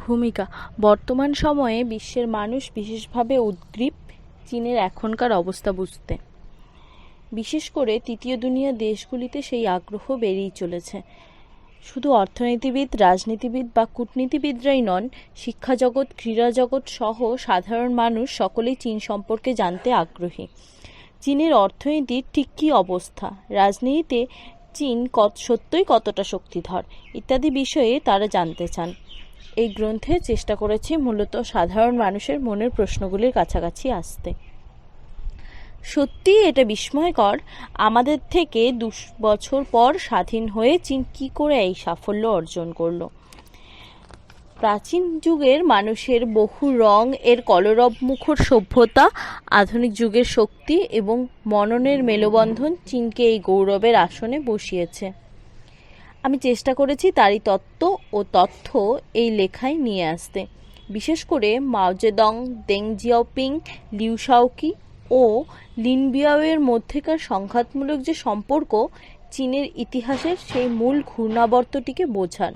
ভূমিকা। বর্তমান সময়ে বিশ্বের মানুষ বিশেষভাবে উদ্গ্রীব চীনের এখনকার অবস্থা বুঝতে। বিশেষ করে তৃতীয় দুনিয়ার দেশগুলিতে সেই আগ্রহ বেড়েই চলেছে। শুধু অর্থনীতিবিদ, রাজনীতিবিদ বা কূটনীতিবিদরাই নন, শিক্ষাজগৎ, ক্রীড়া জগৎ সহ সাধারণ মানুষ সকলেই চীন সম্পর্কে জানতে আগ্রহী। চীনের অর্থনীতির ঠিক কী অবস্থা, রাজনীতিতে চীন সত্যই কতটা শক্তিধর ইত্যাদি বিষয়ে তারা জানতে চান। এই গ্রন্থে চেষ্টা করেছি মূলত সাধারণ মানুষের মনের প্রশ্নগুলির কাছাকাছি আসতে। সত্যিই এটা বিস্ময়কর, আমাদের থেকে 2 বছর পর স্বাধীন হয়ে চীন কী করে এই সাফল্য অর্জন করলো। প্রাচীন যুগের মানুষের বহু রং এর কলরব মুখর সভ্যতা, আধুনিক যুগের শক্তি এবং মননের মেলবন্ধন চীনকে এই গৌরবের আসনে বসিয়েছে। আমি চেষ্টা করেছি তারই তত্ত্ব ও তথ্য এই লেখায় নিয়ে আসতে। বিশেষ করে মাও জেদং, দেং জিয়াওপিং, লিউ শাওকি ও লিন বিয়াওয়ের মধ্যেকার সংঘাতমূলক যে সম্পর্ক, চীনের ইতিহাসের সেই মূল ঘূর্ণাবর্তটিকে বোঝার।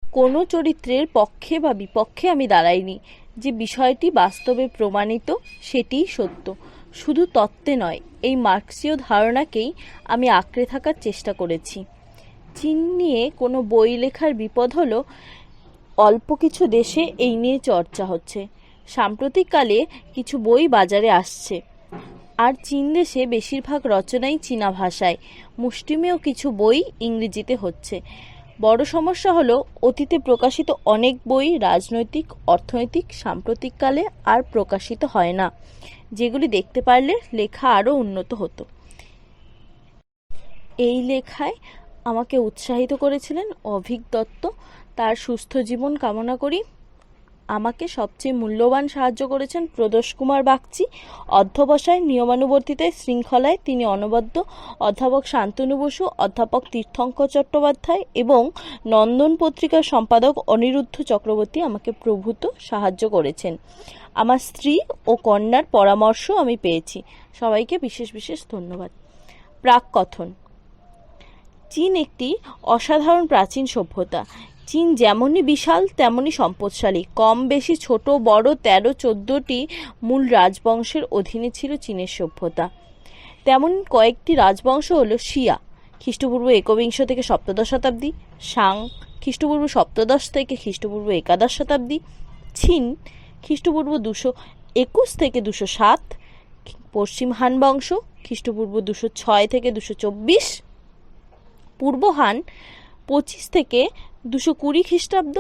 কোনো চরিত্রের পক্ষে বা বিপক্ষে আমি দাঁড়াইনি। যে বিষয়টি বাস্তবে প্রমাণিত সেটিই সত্য, শুধু তত্ত্বে নয়, এই মার্ক্সীয় ধারণাকেই আমি আঁকড়ে থাকার চেষ্টা করেছি। চীন নিয়ে কোনো বই লেখার বিপদ হলো অল্প কিছু দেশে এই নিয়ে চর্চা হচ্ছে। সাম্প্রতিককালে কিছু বই বাজারে আসছে, আর চীন দেশে বেশিরভাগ রচনাই চীনা ভাষায়, মুষ্টিমেয় কিছু বই ইংরেজিতে হচ্ছে। বড় সমস্যা হলো অতীতে প্রকাশিত অনেক বই রাজনৈতিক, অর্থনৈতিক, সাম্প্রতিককালে আর প্রকাশিত হয় না, যেগুলি দেখতে পারলে লেখা আরও উন্নত হতো। এই লেখায় আমাকে উৎসাহিত করেছিলেন অভিক দত্ত, তার সুস্থ জীবন কামনা করি। আমাকে সবচেয়ে মূল্যবান সাহায্য করেছেন প্রদোষ কুমার বাগচি, অধ্যবসায়, নিয়মানুবর্তিতায়, শৃঙ্খলায় তিনি অনবদ্য, অধ্যাপক শান্তনু বসু, অধ্যাপক তীর্থঙ্কর চট্টোপাধ্যায় এবং নন্দন পত্রিকার সম্পাদক অনিরুদ্ধ চক্রবর্তী আমাকে প্রভূত সাহায্য করেছেন। আমার স্ত্রী ও কন্যার পরামর্শ আমি পেয়েছি। সবাইকে বিশেষ বিশেষ ধন্যবাদ। প্রাককথন। চীন একটি অসাধারণ প্রাচীন সভ্যতা। চীন যেমনই বিশাল তেমনই সম্পদশালী। কম বেশি ছোট বড় 13-14টি মূল রাজবংশের অধীনে ছিল চীনের সভ্যতা। তেমন কয়েকটি রাজবংশ হলো শিয়া, খ্রিস্টপূর্ব একবিংশ থেকে সপ্তদশ শতাব্দী, শাং, খ্রিস্টপূর্ব সপ্তদশ থেকে খ্রিস্টপূর্ব একাদশ শতাব্দী, ছিন, খ্রিস্টপূর্ব 221 থেকে 207, পশ্চিম হান বংশ, খ্রিস্টপূর্ব 206 থেকে 224, পূর্ব হান 25 থেকে 220 খ্রিস্টাব্দ,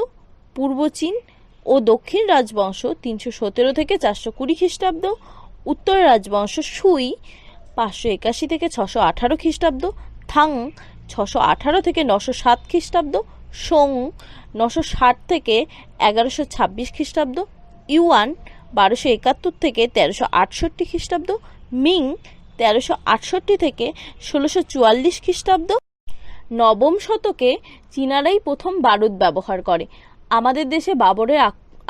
পূর্ব চীন ও দক্ষিণ রাজবংশ 317 থেকে 420 খ্রিস্টাব্দ, উত্তর রাজবংশ সুই 581 থেকে 618 খ্রিস্টাব্দ, থাং 618 থেকে 907 খ্রিস্টাব্দ, সোং 960 থেকে 1126 খ্রিস্টাব্দ, ইউয়ান 1271 থেকে 1368 খ্রিস্টাব্দ, মিং 1368 থেকে 1644 খ্রিস্টাব্দ। নবম শতকে চীনারাই প্রথম বারুদ ব্যবহার করে। আমাদের দেশে বাবরের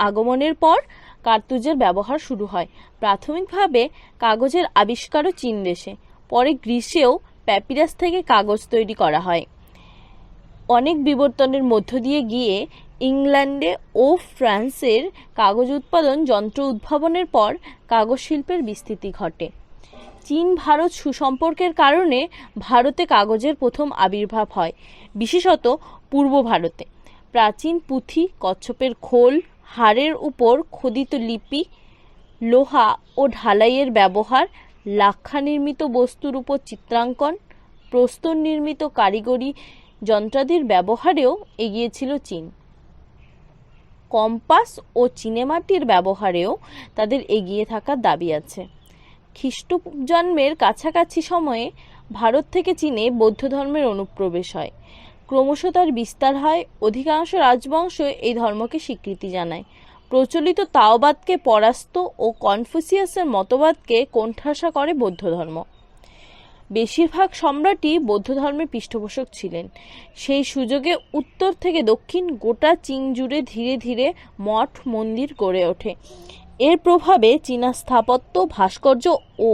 আগমনের পর কার্তুজের ব্যবহার শুরু হয়। প্রাথমিকভাবে কাগজের আবিষ্কারও চীন দেশে, পরে গ্রিসেও প্যাপিরাস থেকে কাগজ তৈরি করা হয়। অনেক বিবর্তনের মধ্য দিয়ে গিয়ে ইংল্যান্ডে ও ফ্রান্সের কাগজ উৎপাদন যন্ত্র উদ্ভাবনের পর কাগজ শিল্পের বিস্তৃতি ঘটে। চীন ভারত সুসম্পর্কের কারণে ভারতে কাগজের প্রথম আবির্ভাব হয়, বিশেষত পূর্ব ভারতে। প্রাচীন পুঁথি, কচ্ছপের খোল, হাড়ের উপর খোদিত লিপি, লোহা ও ঢালাইয়ের ব্যবহার, লাক্ষা নির্মিত বস্তুর উপর চিত্রাঙ্কন, প্রস্তর নির্মিত কারিগরি যন্ত্রাদির ব্যবহারেও এগিয়ে ছিল চীন। কম্পাস ও চিনেমাটির ব্যবহারেও তাদের এগিয়ে থাকার দাবি আছে। খ্রিস্টজন্মের কাছাকাছি সময়ে ভারত থেকে চীনে বৌদ্ধ ধর্মের অনুপ্রবেশ হয়। ক্রমশ তার বিস্তার হয়। অধিকাংশ রাজবংশ এই ধর্মকে স্বীকৃতি জানায়। প্রচলিত তাওবাদকে পরাস্ত ও কনফুসিয়াসের মতবাদকে কোণঠাসা করে বৌদ্ধ ধর্ম। বেশিরভাগ সম্রাটই বৌদ্ধ ধর্মের পৃষ্ঠপোষক ছিলেন। সেই সুযোগে উত্তর থেকে দক্ষিণ গোটা চীন জুড়ে ধীরে ধীরে মঠ মন্দির গড়ে ওঠে। এর প্রভাবে চীনা স্থাপত্য, ভাস্কর্য ও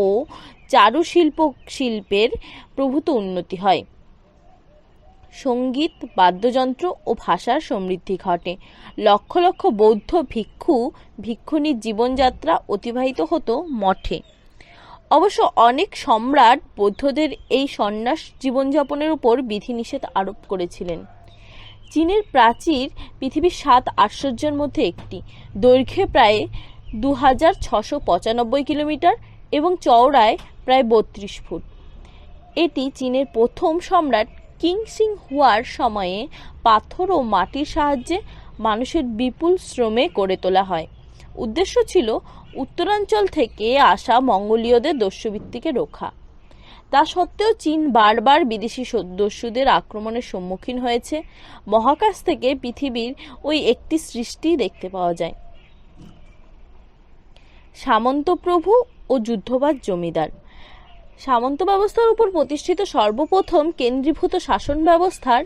চারুশিল্পের প্রভূত উন্নতি হয়। সঙ্গীত, বাদ্যযন্ত্র ও ভাষার সমৃদ্ধি ঘটে। লক্ষ লক্ষ বৌদ্ধ ভিক্ষুণীর জীবনযাত্রা অতিবাহিত হতো মঠে। অবশ্য অনেক সম্রাট বৌদ্ধদের এই সন্ন্যাস জীবনযাপনের উপর বিধিনিষেধ আরোপ করেছিলেন। চীনের প্রাচীর পৃথিবীর 7 আশ্চর্যের মধ্যে একটি। দৈর্ঘ্যে প্রায় 2695 কিলোমিটার এবং চওড়ায় প্রায় 32 ফুট। এটি চীনের প্রথম সম্রাট কিং সিং হুয়ার সময়ে পাথর ও মাটির সাহায্যে মানুষের বিপুল শ্রমে গড়ে তোলা হয়। উদ্দেশ্য ছিল উত্তরাঞ্চল থেকে আসা মঙ্গোলীয়দের দস্যুবৃত্তিকে রক্ষা। তা সত্ত্বেও চীন বারবার বিদেশি দস্যুদের আক্রমণের সম্মুখীন হয়েছে। মহাকাশ থেকে পৃথিবীর ওই একটি সৃষ্টি দেখতে পাওয়া যায়। সামন্তপ্রভু ও যুদ্ধবাজ জমিদার। সামন্ত ব্যবস্থার উপর প্রতিষ্ঠিত সর্বপ্রথম কেন্দ্রীভূত শাসন ব্যবস্থার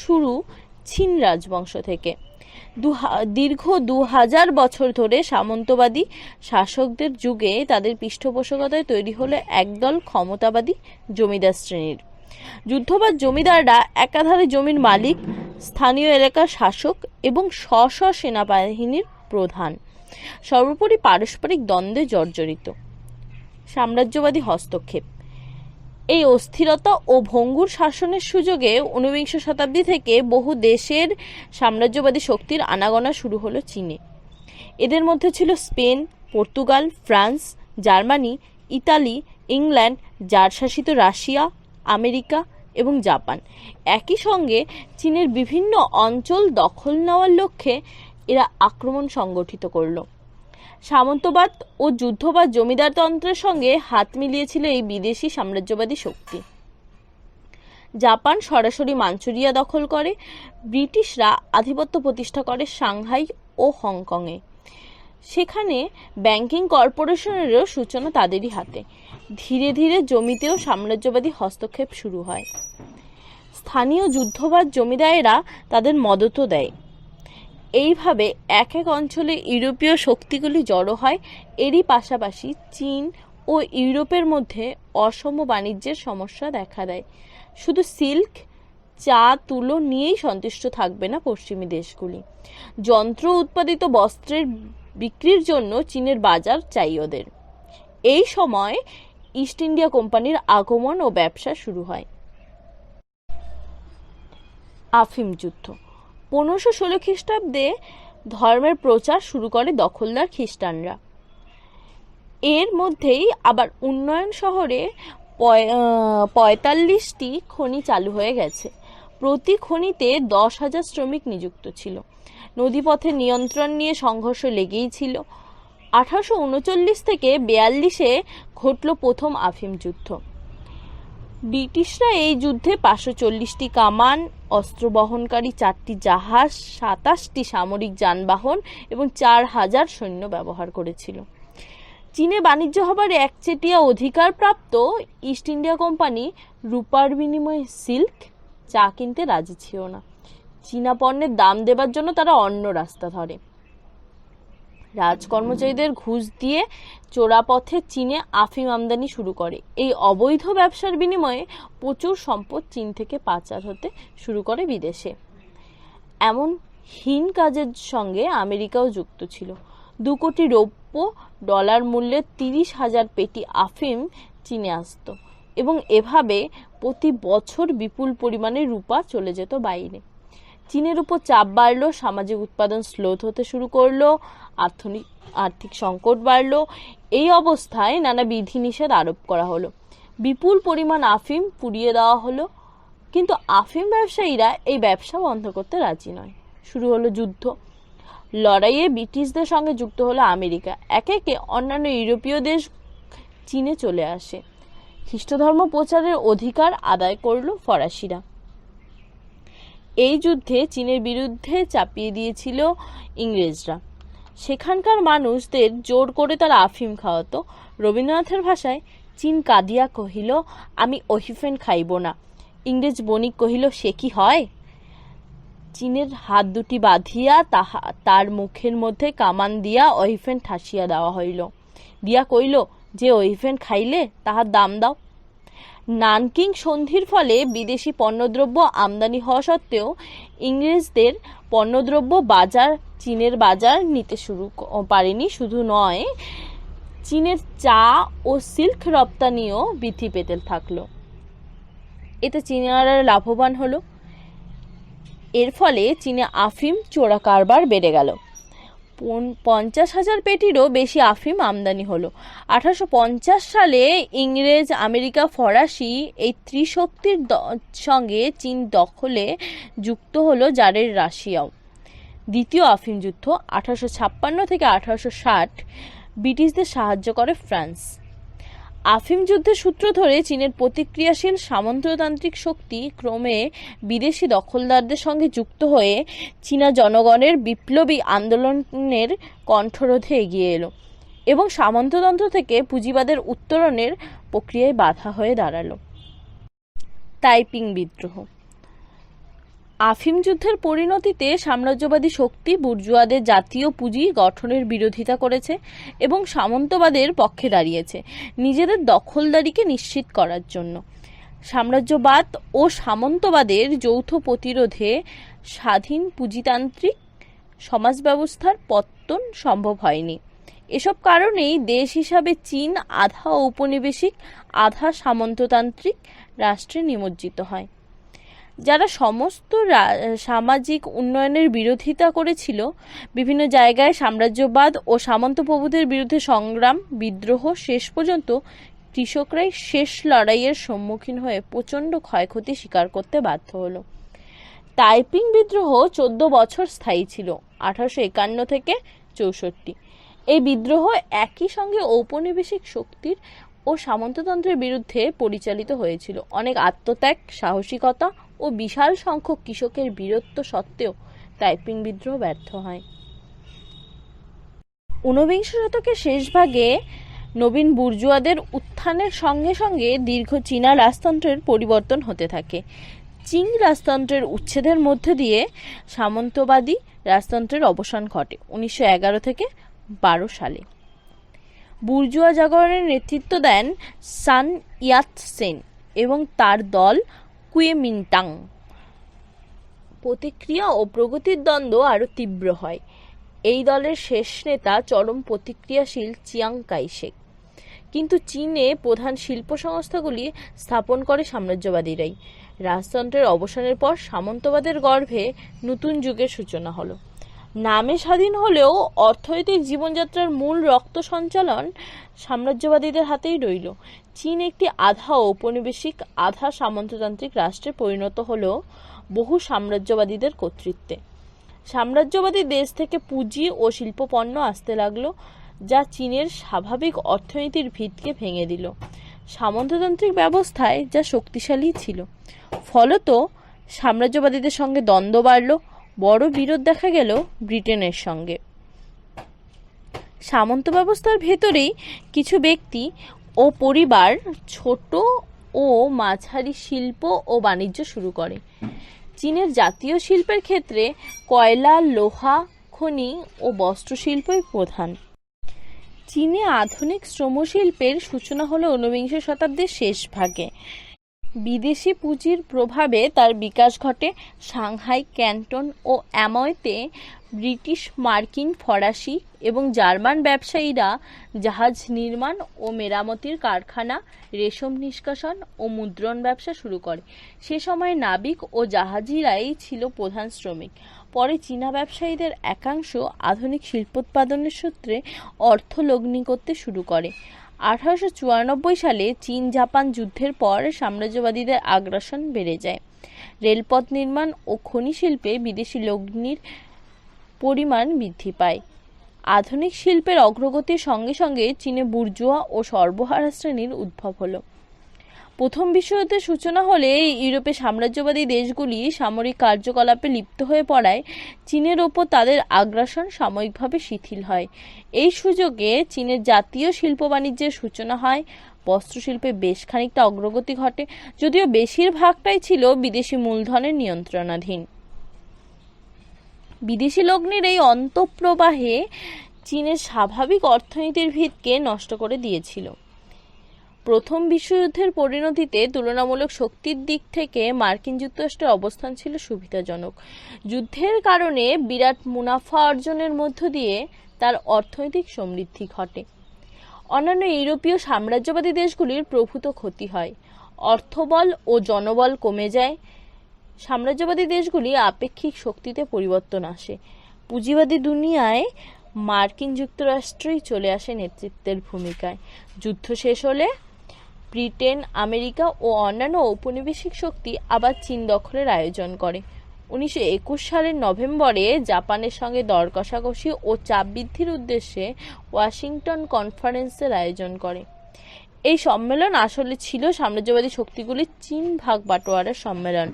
শুরু চীন রাজবংশ থেকে। দীর্ঘ 2000 বছর ধরে সামন্তবাদী শাসকদের যুগে তাদের পৃষ্ঠপোষকতায় তৈরি হলো একদল ক্ষমতাবাদী জমিদার শ্রেণীর। যুদ্ধবাজ জমিদাররা একাধারে জমির মালিক, স্থানীয় এলাকার শাসক এবং স্ব সেনাবাহিনীর প্রধান। সর্বোপরি পারস্পরিক দ্বন্দ্বে জর্জরিত। সাম্রাজ্যবাদী হস্তক্ষেপ। এই অস্থিরতা ও ভঙ্গুর শাসনের সুযোগে 19বিংশ শতাব্দী থেকে বহু দেশের সাম্রাজ্যবাদী শক্তির আনাগোনা শুরু হলো চীনে। এদের মধ্যে ছিল Spain, Portugal, France, Germany, Italy, England, tsar শাসিত রাশিয়া, আমেরিকা এবং জাপান। একই সঙ্গে চীনের বিভিন্ন অঞ্চল দখল নেওয়ার লক্ষ্যে এরা আক্রমণ সংগঠিত করল। সামন্তবাদ ও যুদ্ধবাদ জমিদারতন্ত্রের সঙ্গে হাত মিলিয়েছিল এই বিদেশি সাম্রাজ্যবাদী শক্তি। জাপান সরাসরি মাঞ্চুরিয়া দখল করে। ব্রিটিশরা আধিপত্য প্রতিষ্ঠা করে সাংহাই ও হংকংয়ে। সেখানে ব্যাংকিং কর্পোরেশনেরও সূচনা তাদেরই হাতে। ধীরে ধীরে জমিতেও সাম্রাজ্যবাদী হস্তক্ষেপ শুরু হয়। স্থানীয় যুদ্ধবাদ জমিদারেরা তাদের মদতও দেয়। এইভাবে এক এক অঞ্চলে ইউরোপীয় শক্তিগুলি জড়ো হয়। এরই পাশাপাশি চীন ও ইউরোপের মধ্যে অসম বাণিজ্যের সমস্যা দেখা দেয়। শুধু সিল্ক, চা, তুলো নিয়েই সন্তুষ্ট থাকবে না পশ্চিমী দেশগুলি। যন্ত্র উৎপাদিত বস্ত্রের বিক্রির জন্য চীনের বাজার চাই ওদের। এই সময় ইস্ট ইন্ডিয়া কোম্পানির আগমন ও ব্যবসা শুরু হয়। আফিম যুদ্ধ। 1516 খ্রিস্টাব্দে ধর্মের প্রচার শুরু করে দখলদার খ্রিস্টানরা। এর মধ্যেই আবার উন্নয়ন শহরে 45টি খনি চালু হয়ে গেছে। প্রতি খনিতে 10,000 শ্রমিক নিযুক্ত ছিল। নদীপথে নিয়ন্ত্রণ নিয়ে সংঘর্ষ লেগেই ছিল। 1839 থেকে 42-এ ঘটল প্রথম আফিম যুদ্ধ। ব্রিটিশরা এই যুদ্ধে 540টি কামান, অস্ত্র বহনকারী 4টি জাহাজ, 27টি সামরিক যানবাহন এবং 4000 সৈন্য ব্যবহার করেছিল। চীনে বাণিজ্য হবার একচেটিয়া অধিকার প্রাপ্ত ইস্ট ইন্ডিয়া কোম্পানি রূপার বিনিময়ে সিল্ক, চা কিনতে রাজি ছিল না। চীনা পণ্যের দাম দেবার জন্য তারা অন্য রাস্তা ধরে। রাজকর্মচারীদের ঘুষ দিয়ে চোরাপথে চীনে আফিম আমদানি শুরু করে। এই অবৈধ ব্যবসার বিনিময়ে প্রচুর সম্পদ চীন থেকে পাচার হতে শুরু করে বিদেশে। এমন হীন কাজের সঙ্গে আমেরিকাও যুক্ত ছিল। 2 কোটি রৌপ্য ডলার মূল্যের 30,000 পেটি আফিম চীনে আসতো এবং এভাবে প্রতি বছর বিপুল পরিমাণে রূপা চলে যেত বাইরে। চীনের উপর চাপ বাড়লো, সামাজিক উৎপাদন স্লোথ হতে শুরু করলো, আর্থিক সংকট বাড়লো। এই অবস্থায় নানা বিধিনিষেধ আরোপ করা হলো। বিপুল পরিমাণ আফিম পুড়িয়ে দেওয়া হলো। কিন্তু আফিম ব্যবসায়ীরা এই ব্যবসা বন্ধ করতে রাজি নয়। শুরু হলো যুদ্ধ। লড়াইয়ে ব্রিটিশদের সঙ্গে যুক্ত হলো আমেরিকা। একে একে অন্যান্য ইউরোপীয় দেশ চীনে চলে আসে। খ্রিস্ট ধর্ম প্রচারের অধিকার আদায় করল ফরাসিরা। এই যুদ্ধে চীনের বিরুদ্ধে চাপিয়ে দিয়েছিল ইংরেজরা। সেখানকার মানুষদের জোর করে তারা আফিম খাওয়াতো। রবীন্দ্রনাথের ভাষায়, চীন কাঁদিয়া কহিল, আমি অহিফেন খাইব না। ইংরেজ বণিক কহিল, সে কি হয়? চীনের হাত দুটি বাঁধিয়া তার মুখের মধ্যে কামান দিয়া অহিফেন ঠাসিয়া দেওয়া হইল। দিয়া কইল, যে অহিফেন খাইলে তাহার দাম দাও। নানকিং সন্ধির ফলে বিদেশি পণ্যদ্রব্য আমদানি হওয়া সত্ত্বেও ইংরেজদের পণ্যদ্রব্য চীনের বাজার নিতে পারেনি। শুধু নয়, চীনের চা ও সিল্ক রপ্তানিও বৃদ্ধি পেতে থাকলো। এতে চীনারা লাভবান হলো। এর ফলে চীনে আফিম চোরা কারবার বেড়ে গেল। 50,000 পেটিরও বেশি আফিম আমদানি হলো। 1850 সালে ইংরেজ, আমেরিকা, ফরাসি এই ত্রিশক্তির সঙ্গে চীন দখলে যুক্ত হলো জারের রাশিয়াও। দ্বিতীয় আফিম যুদ্ধ 1856 থেকে 1860 ব্রিটিশদের সাহায্য করে ফ্রান্স। আফিম যুদ্ধের সূত্র ধরে চীনের প্রতিক্রিয়াশীল সামন্ততান্ত্রিক শক্তি ক্রমে বিদেশি দখলদারদের সঙ্গে যুক্ত হয়ে চীনা জনগণের বিপ্লবী আন্দোলনের কণ্ঠরোধে এগিয়ে এলো এবং সামন্ততন্ত্র থেকে পুঁজিবাদের উত্তরণের প্রক্রিয়ায় বাধা হয়ে দাঁড়ালো। তাইপিং বিদ্রোহ। আফিম যুদ্ধের পরিণতিতে সাম্রাজ্যবাদী শক্তি বুর্জোয়াদের জাতীয় পুঁজি গঠনের বিরোধিতা করেছে এবং সামন্তবাদের পক্ষে দাঁড়িয়েছে নিজেদের দখলদারিকে নিশ্চিত করার জন্য। সাম্রাজ্যবাদ ও সামন্তবাদের যৌথ প্রতিরোধে স্বাধীন পুঁজিতান্ত্রিক সমাজ ব্যবস্থার পত্তন সম্ভব হয়নি। এসব কারণেই দেশ হিসাবে চীন আধা ঔপনিবেশিক আধা সামন্ততান্ত্রিক রাষ্ট্রে নিমজ্জিত হয়। যারা সমস্ত সামাজিক উন্নয়নের বিরোধিতা করেছিল, বিভিন্ন জায়গায় সাম্রাজ্যবাদ ও সামন্ত প্রভুদের বিরুদ্ধে সংগ্রাম, বিদ্রোহ, শেষ পর্যন্ত কৃষকরাই শেষ লড়াইয়ের সম্মুখীন হয়ে প্রচণ্ড ক্ষয়ক্ষতি স্বীকার করতে বাধ্য হলো। তাইপিং বিদ্রোহ 14 বছর স্থায়ী ছিল, 1851 থেকে 64। এই বিদ্রোহ একই সঙ্গে ঔপনিবেশিক শক্তির ও সামন্ততন্ত্রের বিরুদ্ধে পরিচালিত হয়েছিল। অনেক আত্মত্যাগ, সাহসিকতা ও বিশাল সংখ্যক কৃষকের বীরত্ব সত্ত্বেও তাইপিং বিদ্রোহ ব্যর্থ হয়। ঊনবিংশ শতকের শেষ ভাগে নবীন বুর্জোয়াদের উত্থানের সঙ্গে সঙ্গে দীর্ঘ চীনা রাজতন্ত্রের পরিবর্তন হতে থাকে। চিং রাজতন্ত্রের উচ্ছেদের মধ্য দিয়ে সামন্তবাদী রাজতন্ত্রের অবসান ঘটে 1911 থেকে 12 সালে। বুর্জোয়া জাগরণের নেতৃত্ব দেন সান ইয়াত-সেন এবং তার দল কুওমিন্টাং। প্রতিক্রিয়া ও প্রগতির দ্বন্দ্ব আরও তীব্র হয়। এই দলের শেষ নেতা চরম প্রতিক্রিয়াশীল চিয়াং কাই-শেক। কিন্তু চীনে প্রধান শিল্প সংস্থাগুলি স্থাপন করে সাম্রাজ্যবাদীরাই। রাজতন্ত্রের অবসানের পর সামন্তবাদের গর্ভে নতুন যুগের সূচনা হলো। নামে স্বাধীন হলেও অর্থনৈতিক জীবনযাত্রার মূল রক্ত সঞ্চালন সাম্রাজ্যবাদীদের হাতেই রইল। চীন একটি আধা ঔপনিবেশিক আধা সামন্ততান্ত্রিক রাষ্ট্রে পরিণত হলেও বহু সাম্রাজ্যবাদীদের কর্তৃত্বে। সাম্রাজ্যবাদী দেশ থেকে পুঁজি ও শিল্পপণ্য আসতে লাগলো, যা চীনের স্বাভাবিক অর্থনীতির ভিতকে ভেঙে দিল। সামন্ততান্ত্রিক ব্যবস্থায় যা শক্তিশালী ছিল, ফলত সাম্রাজ্যবাদীদের সঙ্গে দ্বন্দ্ব বাড়ল। বড় বিরোধ দেখা গেল ব্রিটেনের সঙ্গে। সামন্ত ব্যবস্থার ভেতরেই কিছু ব্যক্তি ও পরিবার ছোট ও মাঝারি শিল্প ও বাণিজ্য শুরু করে। চীনের জাতীয় শিল্পের ক্ষেত্রে কয়লা, লোহা খনি ও বস্ত্রশিল্পই প্রধান। চীনে আধুনিক শ্রমশিল্পের সূচনা হলো ঊনবিংশ শতাব্দীর শেষ ভাগে। বিদেশি পুঁজির প্রভাবে তার বিকাশ ঘটে। সাংহাই, ক্যান্টন ও অ্যাময়তে ব্রিটিশ, মার্কিন, ফরাসি এবং জার্মান ব্যবসায়ীরা জাহাজ নির্মাণ ও মেরামতির কারখানা, রেশম নিষ্কাশন ও মুদ্রণ ব্যবসা শুরু করে। সে সময় নাবিক ও জাহাজিরাই ছিল প্রধান শ্রমিক। পরে চীনা ব্যবসায়ীদের একাংশ আধুনিক শিল্পোৎপাদনের সূত্রে অর্থ লগ্নি করতে শুরু করে। 1894 সালে চীন জাপান যুদ্ধের পর সাম্রাজ্যবাদীদের আগ্রাসন বেড়ে যায়। রেলপথ নির্মাণ ও খনি শিল্পে বিদেশি লগ্নির পরিমাণ বৃদ্ধি পায়। আধুনিক শিল্পের অগ্রগতির সঙ্গে সঙ্গে চীনে বুর্জোয়া ও সর্বহারা শ্রেণীর উদ্ভব হলো। প্রথম বিশ্বযুদ্ধের সূচনা হলে ইউরোপে সাম্রাজ্যবাদী দেশগুলি সামরিক কার্যকলাপে লিপ্ত হয়ে পড়ায় চীনের ওপর তাদের আগ্রাসন সাময়িকভাবে শিথিল হয়। এই সুযোগে চীনের জাতীয় শিল্প বাণিজ্যের সূচনা হয়। বস্ত্রশিল্পে বেশ খানিকটা অগ্রগতি ঘটে, যদিও বেশিরভাগটাই ছিল বিদেশি মূলধনের নিয়ন্ত্রণাধীন। বিদেশি লগ্নির এই অন্তঃপ্রবাহে চীনের স্বাভাবিক অর্থনীতির ভিতকে নষ্ট করে দিয়েছিল। প্রথম বিশ্বযুদ্ধের পরিণতিতে তুলনামূলক শক্তির দিক থেকে মার্কিন যুক্তরাষ্ট্রের অবস্থান ছিল সুবিধাজনক। যুদ্ধের কারণে বিরাট মুনাফা অর্জনের মধ্য দিয়ে তার অর্থনৈতিক সমৃদ্ধি ঘটে। অন্যান্য ইউরোপীয় সাম্রাজ্যবাদী দেশগুলির প্রভূত ক্ষতি হয়, অর্থবল ও জনবল কমে যায়। সাম্রাজ্যবাদী দেশগুলি আপেক্ষিক শক্তিতে পরিবর্তন আসে। পুঁজিবাদী দুনিয়ায় মার্কিন যুক্তরাষ্ট্রই চলে আসে নেতৃত্বের ভূমিকায়। যুদ্ধ শেষ হলে ব্রিটেন, আমেরিকা ও অন্যান্য ঔপনিবেশিক শক্তি আবার চীন দখলের আয়োজন করে। 1921 সালের নভেম্বরে জাপানের সঙ্গে দর কষাকষি ও চাপ বৃদ্ধির উদ্দেশ্যে ওয়াশিংটন কনফারেন্সের আয়োজন করে। এই সম্মেলন আসলে ছিল সাম্রাজ্যবাদী শক্তিগুলির চীন ভাগ বাটোয়ারার সম্মেলন।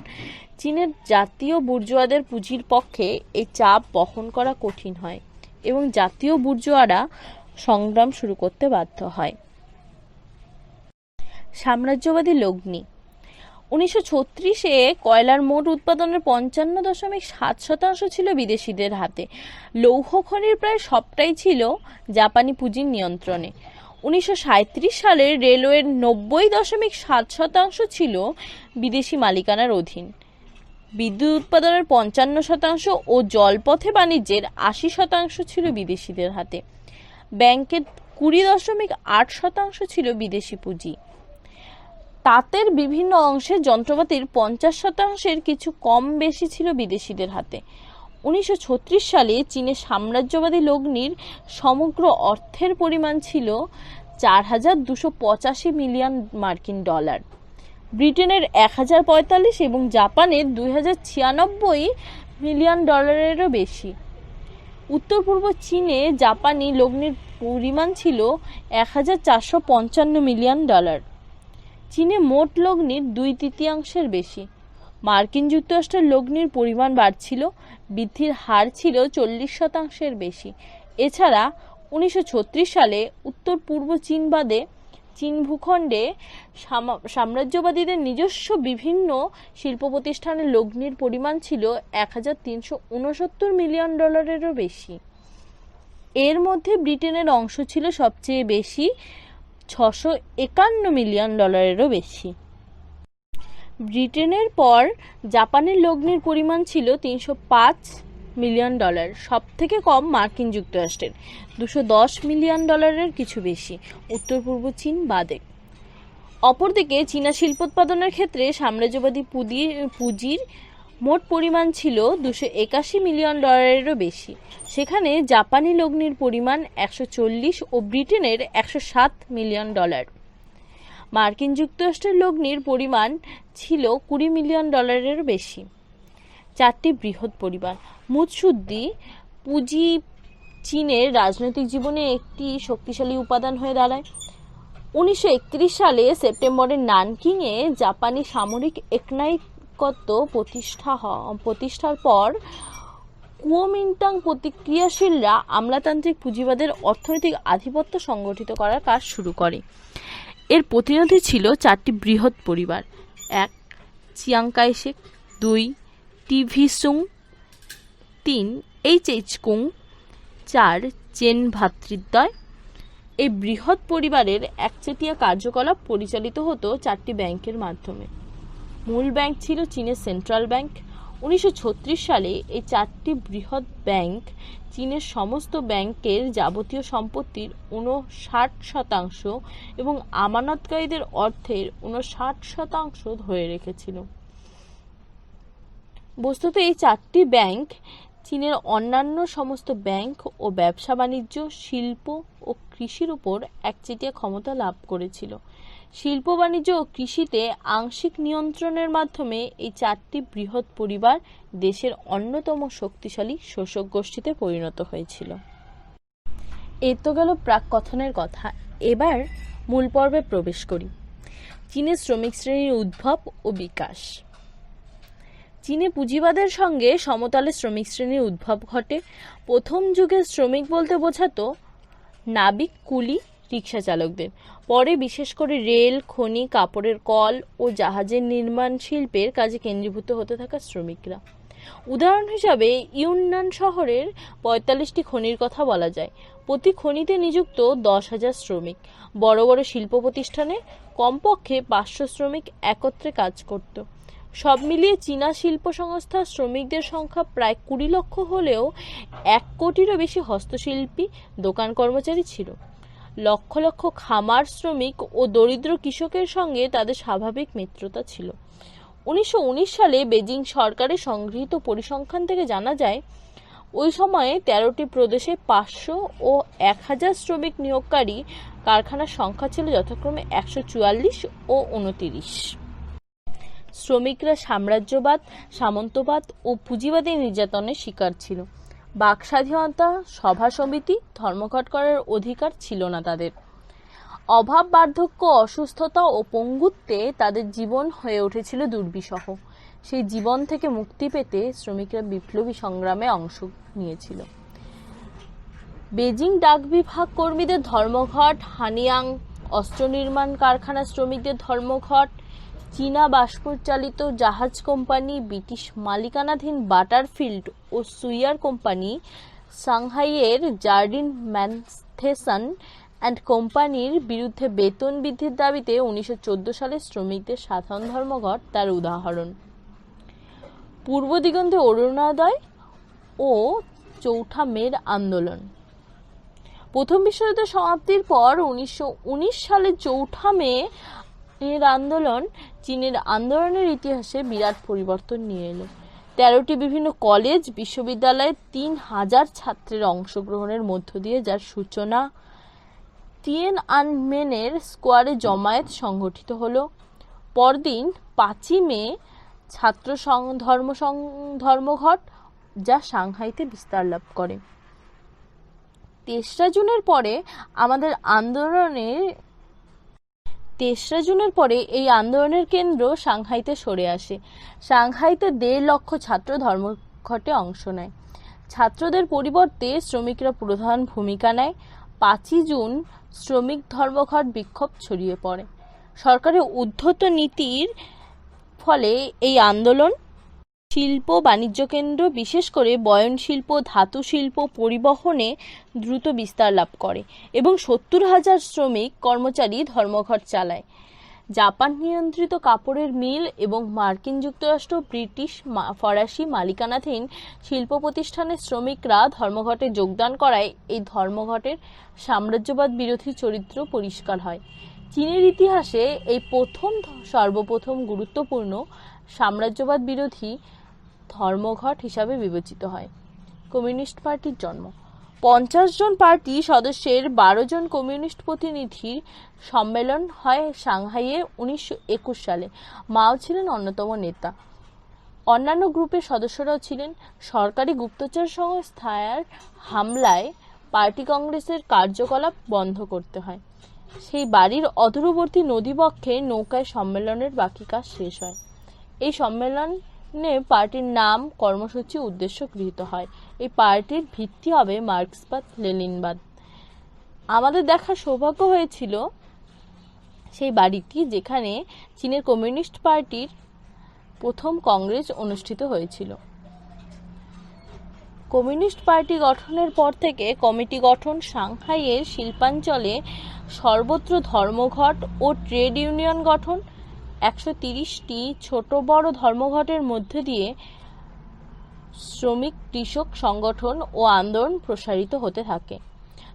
চীনের জাতীয় বুর্জোয়াদের পুঁজির পক্ষে এই চাপ বহন করা কঠিন হয় এবং জাতীয় বুর্জোয়ারা সংগ্রাম শুরু করতে বাধ্য হয়। সাম্রাজ্যবাদী লগ্নি। 1936-এ কয়লার মোট উৎপাদনের 55.7% ছিল বিদেশিদের হাতে। লৌহ খনির প্রায় সবটাই ছিল জাপানি পুঁজির নিয়ন্ত্রণে। 1937 সালে রেলওয়ের 90.7% ছিল বিদেশি মালিকানার অধীন। বিদ্যুৎ উৎপাদনের 55% ও জলপথে বাণিজ্যের 80% ছিল বিদেশিদের হাতে। ব্যাংকের 20.8% ছিল বিদেশি পুঁজি। তাঁতের বিভিন্ন অংশে যন্ত্রপাতির 50%-এর কিছু কম বেশি ছিল বিদেশিদের হাতে। 1936 সালে চীনের সাম্রাজ্যবাদী লগ্নির সমগ্র অর্থের পরিমাণ ছিল $4,285 মিলিয়ন মার্কিন ডলার, ব্রিটেনের 1045 এবং জাপানের 2096 মিলিয়ন ডলারেরও বেশি। উত্তর পূর্ব চীনে জাপানি লগ্নির পরিমাণ ছিল 1455 মিলিয়ন ডলার। চীনে মোট লগ্নির 2/3 বেশি। মার্কিন যুক্তরাষ্ট্রের লগ্নির পরিমাণ বাড়ছিল, বৃদ্ধির হার ছিল 40%-এর বেশি। এছাড়া 1936 সালে উত্তর পূর্ব চীন বাদে চীন ভূখণ্ডে সাম্রাজ্যবাদীদের নিজস্ব বিভিন্ন শিল্প প্রতিষ্ঠানের লগ্নির পরিমাণ ছিল 1369 মিলিয়ন ডলারেরও বেশি। এর মধ্যে ব্রিটেনের অংশ ছিল সবচেয়ে বেশি, 651 মিলিয়ন ডলারেরও বেশি। ব্রিটেনের পর জাপানের লগ্নির পরিমাণ ছিল 305 মিলিয়ন ডলার, সব থেকে কম মার্কিন যুক্তরাষ্ট্রের 210 মিলিয়ন ডলারের কিছু বেশি, উত্তর পূর্ব চীন বাদে। অপরদিকে চীনা শিল্পোৎপাদনের ক্ষেত্রে সাম্রাজ্যবাদী পুঁজির মোট পরিমাণ ছিল 281 মিলিয়ন ডলারেরও বেশি। সেখানে জাপানি লগ্নির পরিমাণ 140 ও ব্রিটেনের 107 মিলিয়ন ডলার। মার্কিন যুক্তরাষ্ট্রের লগ্নির পরিমাণ ছিল 20 মিলিয়ন ডলারের বেশি। চারটি বৃহৎ পরিবার। মুৎসুদ্দি পুঁজি চীনের রাজনৈতিক জীবনে একটি শক্তিশালী উপাদান হয়ে দাঁড়ায়। 1931 সালে সেপ্টেম্বরে নানকিংয়ে জাপানি সামরিক একনায়কত্ব প্রতিষ্ঠার পর কুওমিন্টাং প্রতিক্রিয়াশীলরা আমলাতান্ত্রিক পুঁজিবাদের অর্থনৈতিক আধিপত্য সংগঠিত করার কাজ শুরু করে। এর প্রতিনিধি ছিল চারটি বৃহৎ পরিবার: 1. চিয়াং কাই shake, 2. T V সুং, 3. H কুং, 4. Chain ভ্রাতৃদ্বয়। এই বৃহৎ পরিবারের একচেটিয়া কার্যকলাপ পরিচালিত হতো চারটি ব্যাংকের মাধ্যমে। মূল ব্যাংক ছিল চীনের সেন্ট্রাল ব্যাংক। 1936 সালে এই চারটি বৃহৎ ব্যাংক চীনের সমস্ত ব্যাংকের যাবতীয় সম্পত্তির 59% এবং আমানতকারীদের অর্থের 59% ধরে রেখেছিল। বস্তুত এই চারটি ব্যাংক চীনের অন্যান্য সমস্ত ব্যাংক ও ব্যবসা বাণিজ্য, শিল্প ও কৃষির উপর একচেটিয়া ক্ষমতা লাভ করেছিল। শিল্প, বাণিজ্য ও কৃষিতে আংশিক নিয়ন্ত্রণের মাধ্যমে এই চারটি বৃহৎ পরিবার দেশের অন্যতম শক্তিশালী শোষক গোষ্ঠীতে পরিণত হয়েছিল। এ তো গেল প্রাক-কথনের কথা। এবার মূল পর্বে প্রবেশ করি। চীনের শ্রমিক শ্রেণীর উদ্ভব ও বিকাশ। চীনে পুঁজিবাদের সঙ্গে সমতলে শ্রমিক শ্রেণীর উদ্ভব ঘটে। প্রথম যুগে শ্রমিক বলতে বোঝাতো নাবিক, কুলি, রিক্সা চালকদের। পরে বিশেষ করে রেল, খনি, কাপড়ের কল ও জাহাজের নির্মাণ শিল্পের কাজে কেন্দ্রীভূত হতে থাকা শ্রমিকরা। উদাহরণ হিসাবে ইউনান শহরের 45টি খনির কথা বলা যায়। প্রতি খনিতে নিযুক্ত 10,000 শ্রমিক। বড় বড় শিল্প প্রতিষ্ঠানে কমপক্ষে 500 শ্রমিক একত্রে কাজ করত। সব মিলিয়ে চীনা শিল্প সংস্থার শ্রমিকদের সংখ্যা প্রায় 20 লক্ষ হলেও 1 কোটিরও বেশি হস্তশিল্পী দোকান কর্মচারী ছিল। লক্ষ লক্ষ খামার শ্রমিক ও দরিদ্র কৃষকের সঙ্গে তাদের স্বাভাবিক মিত্রতা ছিল। 1919 সালে বেজিং সরকারের সংগৃহীত পরিসংখ্যান থেকে জানা যায়, ওই সময়ে 13টি প্রদেশে 500 ও 1000 শ্রমিক নিয়োগকারী কারখানার সংখ্যা ছিল যথাক্রমে 144 ও 29। শ্রমিকরা সাম্রাজ্যবাদ, সামন্তবাদ ও পুঁজিবাদী নির্যাতনের শিকার ছিল। বাক স্বাধীনতা, সভা সমিতি, ধর্মঘট করার অধিকার ছিল না তাদের। অভাব, বার্ধক্য, অসুস্থতা ও পঙ্গুত্বে তাদের জীবন হয়ে উঠেছিল দুর্বিষহ। সেই জীবন থেকে মুক্তি পেতে শ্রমিকরা বিপ্লবী সংগ্রামে অংশ নিয়েছিল। বেজিং ডাক বিভাগ কর্মীদের ধর্মঘট, হানিয়াং অস্ত্র নির্মাণ কারখানা শ্রমিকদের ধর্মঘট, চীনা বাষ্পচালিত জাহাজ কোম্পানি, ব্রিটিশ মালিকানাধীন বাটারফিল্ড ও সুইয়ার কোম্পানি, সাংহাইয়ের জার্ডিন ম্যানথেসন অ্যান্ড কোম্পানির বিরুদ্ধে বেতন বৃদ্ধির দাবিতে 1914 সালে শ্রমিকদের সাধারণ ধর্মঘট তার উদাহরণ। পূর্ব দিগন্তে অরুণোদয় ও চৌঠা মের আন্দোলন। প্রথম বিশ্বযুদ্ধের সমাপ্তির পর 1919 সালে চৌঠা মে এর আন্দোলন চীনের আন্দোলনের ইতিহাসে বিরাট পরিবর্তন নিয়ে এলো। 13টি বিভিন্ন কলেজ, বিশ্ববিদ্যালয়ে 3000 ছাত্রের অংশগ্রহণের মধ্য দিয়ে যার সূচনা। তিয়ানআনমেনের স্কোয়ারে জমায়েত সংগঠিত হলো। পরদিন 5ই মে ছাত্র ধর্মঘট, যা সাংহাইতে বিস্তার লাভ করে। 3রা জুনের পরে এই আন্দোলনের কেন্দ্র সাংহাইতে সরে আসে। সাংহাইতে 1.5 লক্ষ ছাত্র ধর্মঘটে অংশ নেয়। ছাত্রদের পরিবর্তে শ্রমিকরা প্রধান ভূমিকা নেয়। 5ই জুন শ্রমিক ধর্মঘট বিক্ষোভ ছড়িয়ে পড়ে। সরকারের উদ্ধত নীতির ফলে এই আন্দোলন শিল্প, বাণিজ্য কেন্দ্র, বিশেষ করে বয়ন শিল্প, ধাতু শিল্প, পরিবহনে দ্রুত বিস্তার লাভ করে এবং 70,000 শ্রমিক কর্মচারী ধর্মঘট চালায়। জাপান নিয়ন্ত্রিত কাপড়ের মিল এবং মার্কিন যুক্তরাষ্ট্র, ব্রিটিশ, ফরাসি মালিকানাধীন শিল্প প্রতিষ্ঠানের শ্রমিকরা ধর্মঘটে যোগদান করায় এই ধর্মঘটের সাম্রাজ্যবাদ বিরোধী চরিত্র পরিষ্কার হয়। চীনের ইতিহাসে এই সর্বপ্রথম গুরুত্বপূর্ণ সাম্রাজ্যবাদ বিরোধী ধর্মঘট হিসাবে বিবেচিত হয়। কমিউনিস্ট পার্টির জন্ম। 50 জন পার্টি সদস্যের 12 জন কমিউনিস্ট প্রতিনিধির সম্মেলন হয় সাংহাইয়ে 1921 সালে। মাও ছিলেন অন্যতম নেতা। অন্যান্য গ্রুপের সদস্যরাও ছিলেন। সরকারি গুপ্তচর সংস্থার হামলায় পার্টি কংগ্রেসের কার্যকলাপ বন্ধ করতে হয়। সেই বাড়ির অদূরবর্তী নদীবক্ষে নৌকায় সম্মেলনের বাকি কাজ শেষ হয়। এই সম্মেলনে পার্টির নাম, কর্মসূচি, উদ্দেশ্য গৃহীত হয়। এই পার্টির ভিত্তি হবে মার্ক্সবাদ, লেনিনবাদ। আমাদের দেখার সৌভাগ্য হয়েছিল সেই বাড়িটি, যেখানে চীনের কমিউনিস্ট পার্টির প্রথম কংগ্রেস অনুষ্ঠিত হয়েছিল। কমিউনিস্ট পার্টি গঠনের পর থেকে কমিটি গঠন, সাংহাইয়ের শিল্পাঞ্চলে সর্বত্র ধর্মঘট ও ট্রেড ইউনিয়ন গঠন, 130টি ছোট বড় ধর্মঘটের মধ্যে দিয়ে শ্রমিক কৃষক সংগঠন ও আন্দোলন প্রসারিত হতে থাকে।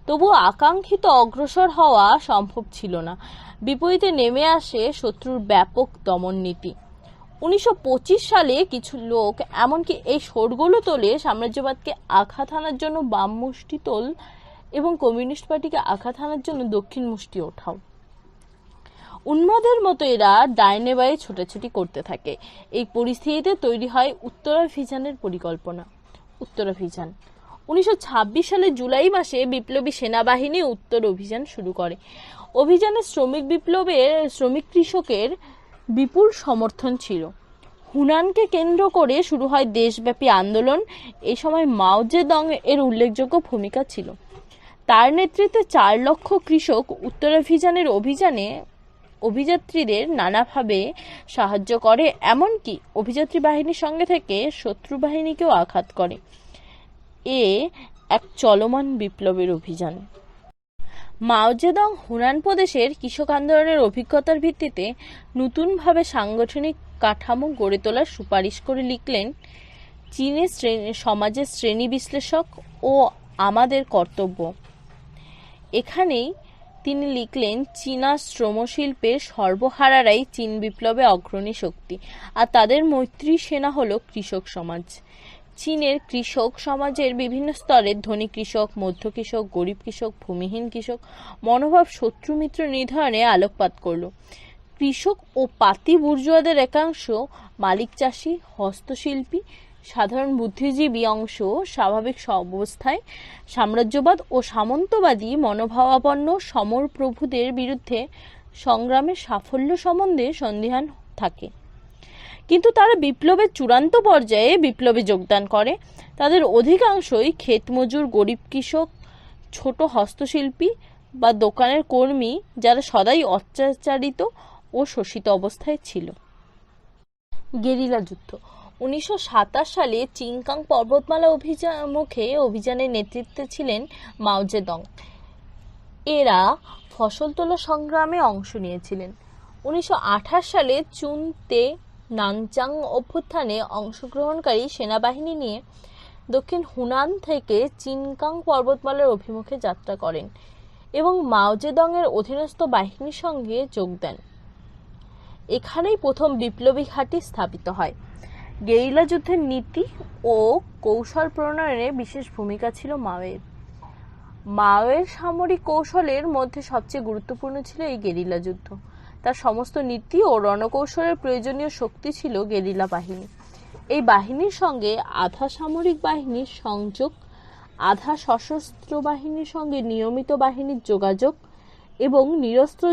তবুও আকাঙ্ক্ষিত অগ্রসর হওয়া সম্ভব ছিল না। বিপরীতে নেমে আসে শত্রুর ব্যাপক দমন নীতি। 1925 সালে কিছু লোক এমনকি এই শোরগোলও তোলে সাম্রাজ্যবাদকে আঘাত হানার জন্য বাম মুষ্টি তোল এবং কমিউনিস্ট পার্টিকে আঘাত হানার জন্য দক্ষিণ মুষ্টি ওঠাও। উন্মাদের মতো এরা ডাইনে বায়ে ছোটাছুটি করতে থাকে। এই পরিস্থিতিতে তৈরি হয় উত্তরাভিযানের পরিকল্পনা। উত্তরাভিযান 1926 সালের জুলাই মাসে বিপ্লবী সেনাবাহিনী উত্তর অভিযান শুরু করে। অভিযানে শ্রমিক কৃষকের বিপুল সমর্থন ছিল। হুনানকে কেন্দ্র করে শুরু হয় দেশব্যাপী আন্দোলন। এই সময় মাও জেদং এর উল্লেখযোগ্য ভূমিকা ছিল। তার নেতৃত্বে 4 লক্ষ কৃষক উত্তরাভিযানে অভিযাত্রীদের নানাভাবে সাহায্য করে, এমনকি অভিযাত্রী বাহিনীর সঙ্গে থেকে শত্রু বাহিনীকেও আঘাত করে। এক চলমান বিপ্লবের অভিযান। মাও জেদং হুনান প্রদেশের কৃষক আন্দোলনের অভিজ্ঞতার ভিত্তিতে নতুনভাবে সাংগঠনিক কাঠামো গড়ে তোলার সুপারিশ করে লিখলেন, চীনের সমাজের শ্রেণী বিশ্লেষক ও আমাদের কর্তব্য। এখানেই তিনি লিখলেন, চীনা শ্রমশিল্পের সর্বহারারাই চীন বিপ্লবে অগ্রণী শক্তি, আর তাদের মৈত্রী সেনা হলো কৃষক সমাজ। চীনের কৃষক সমাজের বিভিন্ন স্তরের ধনী কৃষক, মধ্য কৃষক, গরিব কৃষক, ভূমিহীন কৃষক মনোভাব শত্রু মিত্র নির্ধারণে আলোকপাত করল। কৃষক ও পাতি বুর্জোয়াদের একাংশ, মালিক চাষি, হস্তশিল্পী, সাধারণ বুদ্ধিজীবী অংশ স্বাভাবিক অবস্থায় সাম্রাজ্যবাদ ও সামন্তবাদী মনোভাবাপন্ন সমর প্রভুদের বিরুদ্ধে সংগ্রামের সাফল্য সম্বন্ধে সন্দিহান থাকে, কিন্তু তারা বিপ্লবের চূড়ান্ত পর্যায়ে বিপ্লবে যোগদান করে। তাদের অধিকাংশই ক্ষেতমজুর, গরিব কৃষক, ছোট হস্তশিল্পী বা দোকানের কর্মী, যারা সদাই অত্যাচারিত ও শোষিত অবস্থায় ছিল। গেরিলা যুদ্ধ। 1927 সালে চিংকাং পর্বতমালা অভিযানের নেতৃত্বে ছিলেন মাও জেদং। এরা ফসল তোলা সংগ্রামে অংশ নিয়েছিলেন। 1928 সালে চুনতে নানচাং অভ্যুত্থানে অংশগ্রহণকারী সেনাবাহিনী নিয়ে দক্ষিণ হুনান থেকে চিনকাং পর্বতমালার অভিমুখে যাত্রা করেন এবং মাও জেদং এর অধীনস্থ বাহিনীর সঙ্গে যোগ দেন। এখানেই প্রথম বিপ্লবী ঘাঁটি স্থাপিত হয়। গেরিলা যুদ্ধের নীতি ও কৌশল প্রণয়নে বিশেষ ভূমিকা ছিল মাওয়ের। মাওয়ের সামরিক কৌশলের মধ্যে সবচেয়ে গুরুত্বপূর্ণ ছিল এই গেরিলা যুদ্ধ। তার সমস্ত নীতি ও রণকৌশলের প্রয়োজনীয় শক্তি ছিল গেরিলা বাহিনী। এই বাহিনীর সঙ্গে আধা সামরিক বাহিনীর সংযোগ, আধা সশস্ত্র বাহিনীর সঙ্গে নিয়মিত বাহিনীর যোগাযোগ এবং নিরস্ত্র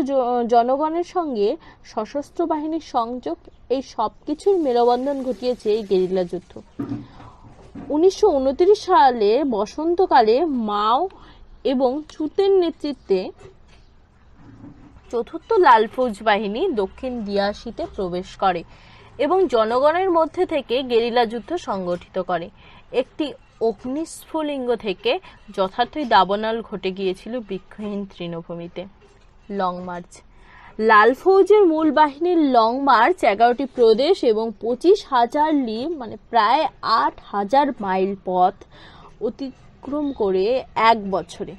জনগণের সঙ্গে সশস্ত্র বাহিনীর সংযোগ, এই সব কিছুর মেলবন্ধন ঘটিয়েছে এই গেরিলা যুদ্ধ। 1929 সালে বসন্তকালে মাও এবং চুতের নেতৃত্বে চতুর্থ লাল ফৌজ বাহিনী দক্ষিণ দিয়াসিতে প্রবেশ করে এবং জনগণের মধ্যে থেকে গেরিলা যুদ্ধ সংগঠিত করে। একটি অগ্নিস্ফুলিঙ্গ থেকে যথার্থই দাবানল ঘটে গিয়েছিল বৃক্ষহীন তৃণভূমিতে। Long March. লাল ফৌজের মূল বাহিনীর লং মার্চ 11টি প্রদেশ এবং 25,000 লি প্রায় 8,000 মাইল পথ অতিক্রম করে এক বছরে।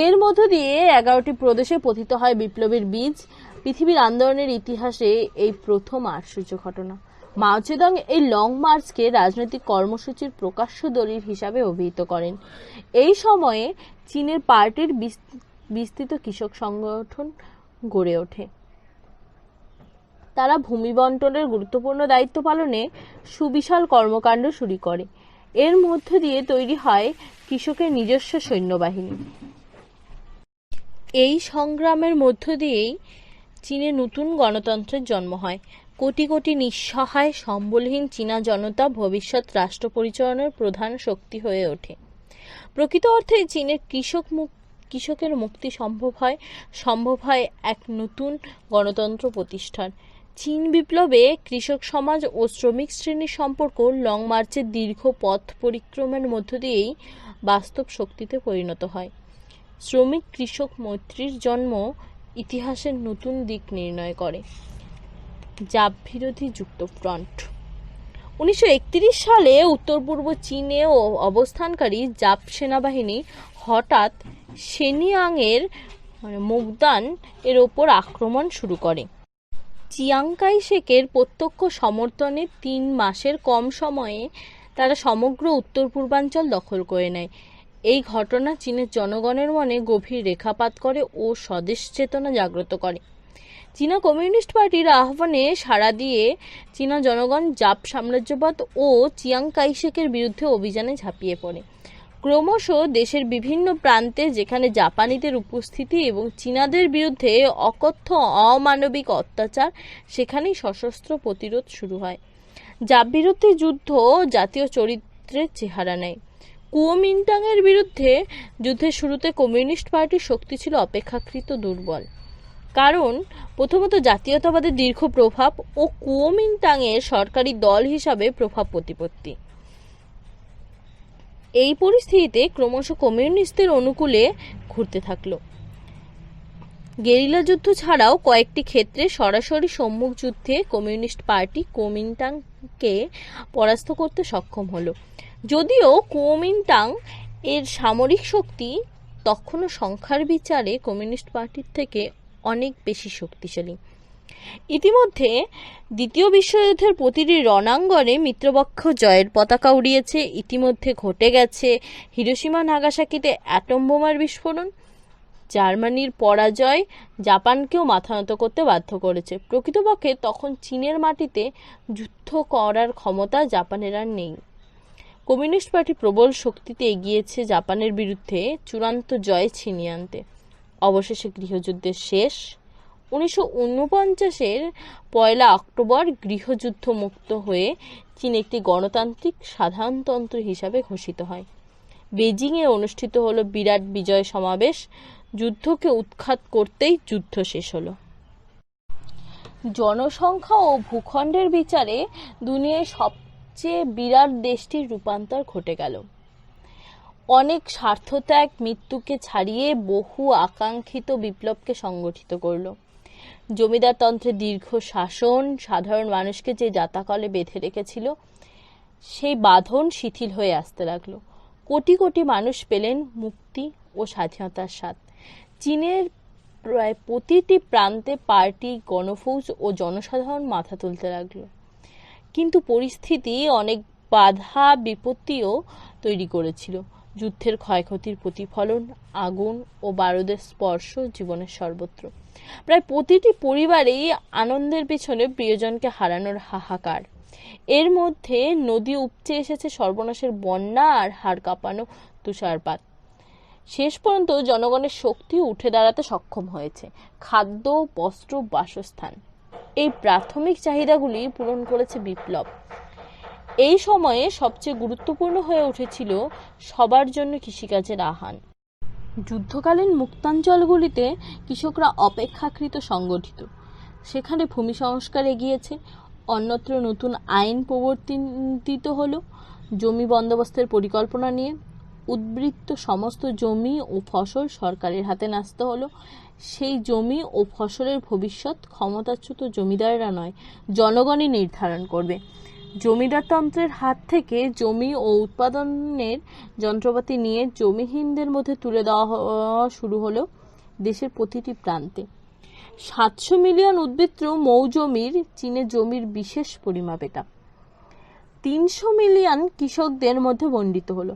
এর মধ্য দিয়ে 11টি প্রদেশে পতিত হয় বিপ্লবের বীজ। পৃথিবীর আন্দোলনের ইতিহাসে এই প্রথম আশ্চর্য ঘটনা। মাও জেদং এই লং মার্চকে রাজনৈতিক কর্মসূচির প্রকাশ্য দলিল হিসাবে অভিহিত করেন। এই সময়ে চীনের পার্টির বিস্তৃত কৃষক সংগঠন গড়ে ওঠে। তারা ভূমি বন্টনের গুরুত্বপূর্ণ দায়িত্ব পালনে সুবিশাল কর্মকাণ্ড শুরু করে। এর মধ্য দিয়ে তৈরি হয় কৃষকের নিজস্ব সৈন্যবাহিনী। এই সংগ্রামের মধ্য দিয়েই চীনে নতুন গণতন্ত্রের জন্ম হয়। কোটি কোটি নিঃসহায় সম্বলহীন চীনা জনতা ভবিষ্যৎ রাষ্ট্র পরিচালনার প্রধান শক্তি হয়ে ওঠে। প্রকৃত অর্থে চীনের কৃষকের মুক্তি সম্ভব হয় এক নতুন গণতন্ত্র প্রতিষ্ঠার। চীন বিপ্লবে কৃষক সমাজ ও শ্রমিক শ্রেণীর সম্পর্ক লং মার্চের দীর্ঘ পথ পরিক্রমের মধ্য দিয়েই বাস্তব শক্তিতে পরিণত হয়। শ্রমিক কৃষক মৈত্রীর জন্ম ইতিহাসের নতুন দিক নির্ণয় করে। জাপ বিরোধী যুক্তফ্রন্ট। 1931 সালে উত্তর পূর্ব চীনে অবস্থানকারী জাপ সেনাবাহিনী হঠাৎ শেনিয়াংয়ের মুগদান এর ওপর আক্রমণ শুরু করে। চিয়াং কাই শেকের প্রত্যক্ষ সমর্থনে 3 মাসের কম সময়ে তারা সমগ্র উত্তর পূর্বাঞ্চল দখল করে নেয়। এই ঘটনা চীনের জনগণের মনে গভীর রেখাপাত করে ও স্বদেশ চেতনা জাগ্রত করে। চীনা কমিউনিস্ট পার্টির আহ্বানে সাড়া দিয়ে চীনা জনগণ জাপ সাম্রাজ্যবাদ ও চিয়াং কাই শেকের বিরুদ্ধে অভিযানে ঝাঁপিয়ে পড়ে। ক্রমশ দেশের বিভিন্ন প্রান্তে যেখানে জাপানিদের উপস্থিতি এবং চীনাদের বিরুদ্ধে অকথ্য অমানবিক অত্যাচার, সেখানেই সশস্ত্র প্রতিরোধ শুরু হয়। জাপ বিরোধী যুদ্ধ জাতীয় চরিত্রের চেহারা নেয়। কুওমিন্টাংয়ের বিরুদ্ধে যুদ্ধের শুরুতে কমিউনিস্ট পার্টির শক্তি ছিল অপেক্ষাকৃত দুর্বল। কারণ প্রথমত জাতীয়তাবাদের দীর্ঘ প্রভাব ও কুওমিন্টাংয়ের সরকারি দল হিসাবে প্রভাব প্রতিপত্তি। এই পরিস্থিতিতে ক্রমশ কমিউনিস্টদের অনুকূলে ঘুরতে থাকলো। গেরিলা যুদ্ধ ছাড়াও কয়েকটি ক্ষেত্রে সরাসরি সম্মুখ যুদ্ধে কমিউনিস্ট পার্টি কুওমিন্টাংকে পরাস্ত করতে সক্ষম হলো। যদিও কুওমিন্টাং এর সামরিক শক্তি তখনও সংখ্যার বিচারে কমিউনিস্ট পার্টির থেকে অনেক বেশি শক্তিশালী। ইতিমধ্যে দ্বিতীয় বিশ্বযুদ্ধের প্রতিটি রণাঙ্গনে মিত্রপক্ষ জয়ের পতাকা উড়িয়েছে। ইতিমধ্যে ঘটে গেছে হিরোশিমা নাগাসাকিতে অ্যাটম বোমার বিস্ফোরণ। জার্মানির পরাজয় জাপানকেও মাথা নত করতে বাধ্য করেছে। প্রকৃতপক্ষে তখন চীনের মাটিতে যুদ্ধ করার ক্ষমতা জাপানের আর নেই। কমিউনিস্ট পার্টি প্রবল শক্তিতে এগিয়েছে জাপানের বিরুদ্ধে চূড়ান্ত জয় ছিনিয়ে আনতে। অবশেষে গৃহযুদ্ধের শেষ। 1949-এর 1 অক্টোবর গৃহযুদ্ধ মুক্ত হয়ে চীন একটি গণতান্ত্রিক সাধারণতন্ত্র হিসাবে ঘোষিত হয়। বেজিংয়ে অনুষ্ঠিত হলো বিরাট বিজয় সমাবেশ। যুদ্ধকে উৎখাত করতেই যুদ্ধ শেষ হলো। জনসংখ্যা ও ভূখণ্ডের বিচারে দুনিয়ায় সবচেয়ে বিরাট দেশটির রূপান্তর ঘটে গেল। অনেক স্বার্থত্যাগ মৃত্যুকে ছাড়িয়ে বহু আকাঙ্ক্ষিত বিপ্লবকে সংগঠিত করল। জমিদারতন্ত্রের দীর্ঘ শাসন সাধারণ মানুষকে যে জাতাকলে বেঁধে রেখেছিল, সেই বাঁধন শিথিল হয়ে আসতে লাগলো। কোটি কোটি মানুষ পেলেন মুক্তি ও স্বাধীনতার স্বাদ। চীনের প্রায় প্রতিটি প্রান্তে পার্টি, গণফৌজ ও জনসাধারণ মাথা তুলতে লাগলো। কিন্তু পরিস্থিতি অনেক বাধা বিপত্তিও তৈরি করেছিল। যুদ্ধের ক্ষয়ক্ষতির প্রতিফলন, আগুন ও বারুদের স্পর্শ জীবনের সর্বত্র। প্রায় প্রতিটি পরিবারেই আনন্দের পেছনে প্রিয়জনকে হারানোর হাহাকার। এর মধ্যে নদী উপচে এসেছে সর্বনাশের বন্যা আর হাড় কাঁপানো তুষারপাত। শেষ পর্যন্ত জনগণের শক্তি উঠে দাঁড়াতে সক্ষম হয়েছে। খাদ্য, বস্ত্র, বাসস্থান, এই প্রাথমিক চাহিদাগুলি পূরণ করেছে বিপ্লব। এই সময়ে সবচেয়ে গুরুত্বপূর্ণ হয়ে উঠেছিল সবার জন্য কৃষিকাজের আহ্বান। যুদ্ধকালীন মুক্তাঞ্চলগুলিতে কৃষকরা অপেক্ষাকৃত সংগঠিত। সেখানে ভূমি সংস্কার এগিয়েছে। অন্যত্র নতুন আইন প্রবর্তিত হলো। জমি বন্দোবস্তের পরিকল্পনা নিয়ে উদ্বৃত্ত সমস্ত জমি ও ফসল সরকারের হাতে ন্যস্ত হলো। সেই জমি ও ফসলের ভবিষ্যৎ ক্ষমতাচ্যুত জমিদাররা নয়, জনগণই নির্ধারণ করবে। জমিদারতন্ত্রের হাত থেকে জমি ও উৎপাদনের যন্ত্রপাতি নিয়ে জমিহীনদের মধ্যে তুলে দেওয়া শুরু হলো দেশের প্রতিটি প্রান্তে। 700 মিলিয়ন উদ্বৃত্ত মৌজমির চীনে জমির বিশেষ পরিমাপ এটা। 300 মিলিয়ন কৃষকদের মধ্যে বণ্টিত হলো।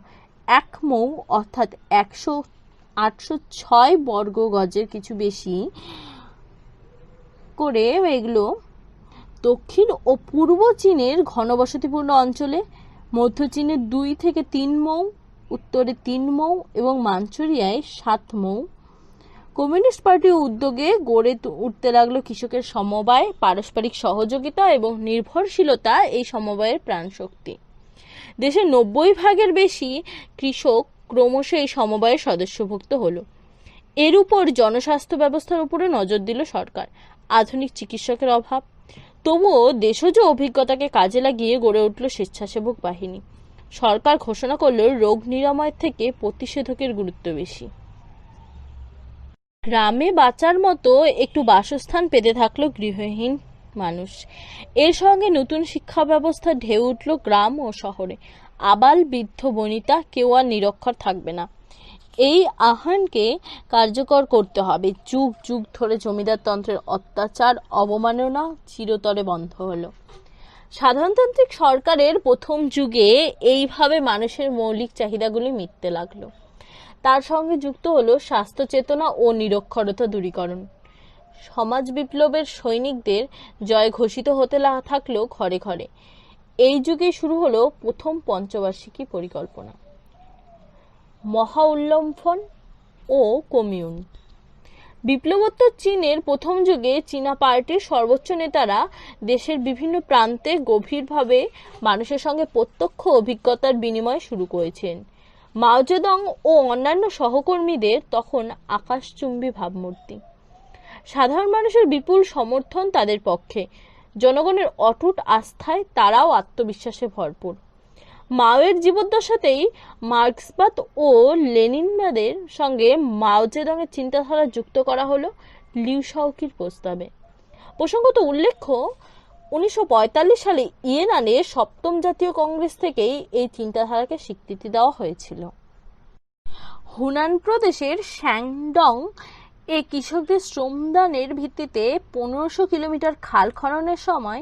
এক মৌ অর্থাৎ 806 বর্গ গজের কিছু বেশি করে এগুলো দক্ষিণ ও পূর্ব চীনের ঘনবসতিপূর্ণ অঞ্চলে, মধ্য চীনে 2 থেকে 3 মৌ, উত্তরে 3 মৌ এবং মাঞ্চুরিয়ায় 7 মৌ। কমিউনিস্ট পার্টির উদ্যোগে গড়ে উঠতে লাগলো কৃষকের সমবায়, পারস্পরিক সহযোগিতা এবং নির্ভরশীলতা এই সমবায়ের প্রাণশক্তি। দেশের 90% বেশি কৃষক ক্রমশ এই সমবায়ের সদস্যভুক্ত হলো। এর উপর জনস্বাস্থ্য ব্যবস্থার উপরে নজর দিল সরকার। আধুনিক চিকিৎসকের অভাব, তবুও দেশজ অভিজ্ঞতাকে কাজে লাগিয়ে গড়ে উঠল স্বেচ্ছাসেবক বাহিনী। সরকার ঘোষণা করল রোগ নিরাময়ের থেকে প্রতিষেধকের গুরুত্ব বেশি। গ্রামে বাঁচার মতো একটু বাসস্থান পেতে থাকলো গৃহহীন মানুষ। এর সঙ্গে নতুন শিক্ষা ব্যবস্থা ঢেউ উঠল গ্রাম ও শহরে। আবাল বৃদ্ধ বনিতা কেউ আর নিরক্ষর থাকবে না। এই আহ্বানকে কার্যকর করতে হবে। যুগ যুগ ধরে জমিদারতন্ত্রের অত্যাচার, অবমাননা চিরতরে বন্ধ হলো। সাধারণতান্ত্রিক সরকারের প্রথম যুগে এইভাবে মানুষের মৌলিক চাহিদাগুলি মিটতে লাগলো। তার সঙ্গে যুক্ত হলো স্বাস্থ্য চেতনা ও নিরক্ষরতা দূরীকরণ। সমাজ বিপ্লবের সৈনিকদের জয় ঘোষিত হতে থাকলো ঘরে ঘরে। এই যুগে শুরু হলো প্রথম পঞ্চবার্ষিকী পরিকল্পনা, মহা উল্লম্ফন ও কমিউন। বিপ্লবোত্তর চীনের প্রথম যুগে চীনা পার্টির সর্বোচ্চ নেতারা দেশের বিভিন্ন প্রান্তে গভীরভাবে মানুষের সঙ্গে প্রত্যক্ষ অভিজ্ঞতার বিনিময় শুরু করেছেন। মাও জেদং ও অন্যান্য সহকর্মীদের তখন আকাশচুম্বী ভাবমূর্তি। সাধারণ মানুষের বিপুল সমর্থন তাদের পক্ষে, জনগণের অটুট আস্থায় তারাও আত্মবিশ্বাসে ভরপুর। মাওয়ের জীবদ্দশাতেই মার্ক্সবাদ ও লেনিনবাদের সঙ্গে মাও জেদংয়ের চিন্তাধারা যুক্ত করা হলো লিউ শাওকির প্রস্তাবে। প্রসঙ্গত উল্লেখ্য, 1945 সালে ইয়েনানে সপ্তম জাতীয় কংগ্রেস থেকেই এই চিন্তাধারাকে স্বীকৃতি দেওয়া হয়েছিল। হুনান প্রদেশের শ্যাংডং এ কৃষকদের শ্রমদানের ভিত্তিতে 1500 কিলোমিটার খাল খননের সময়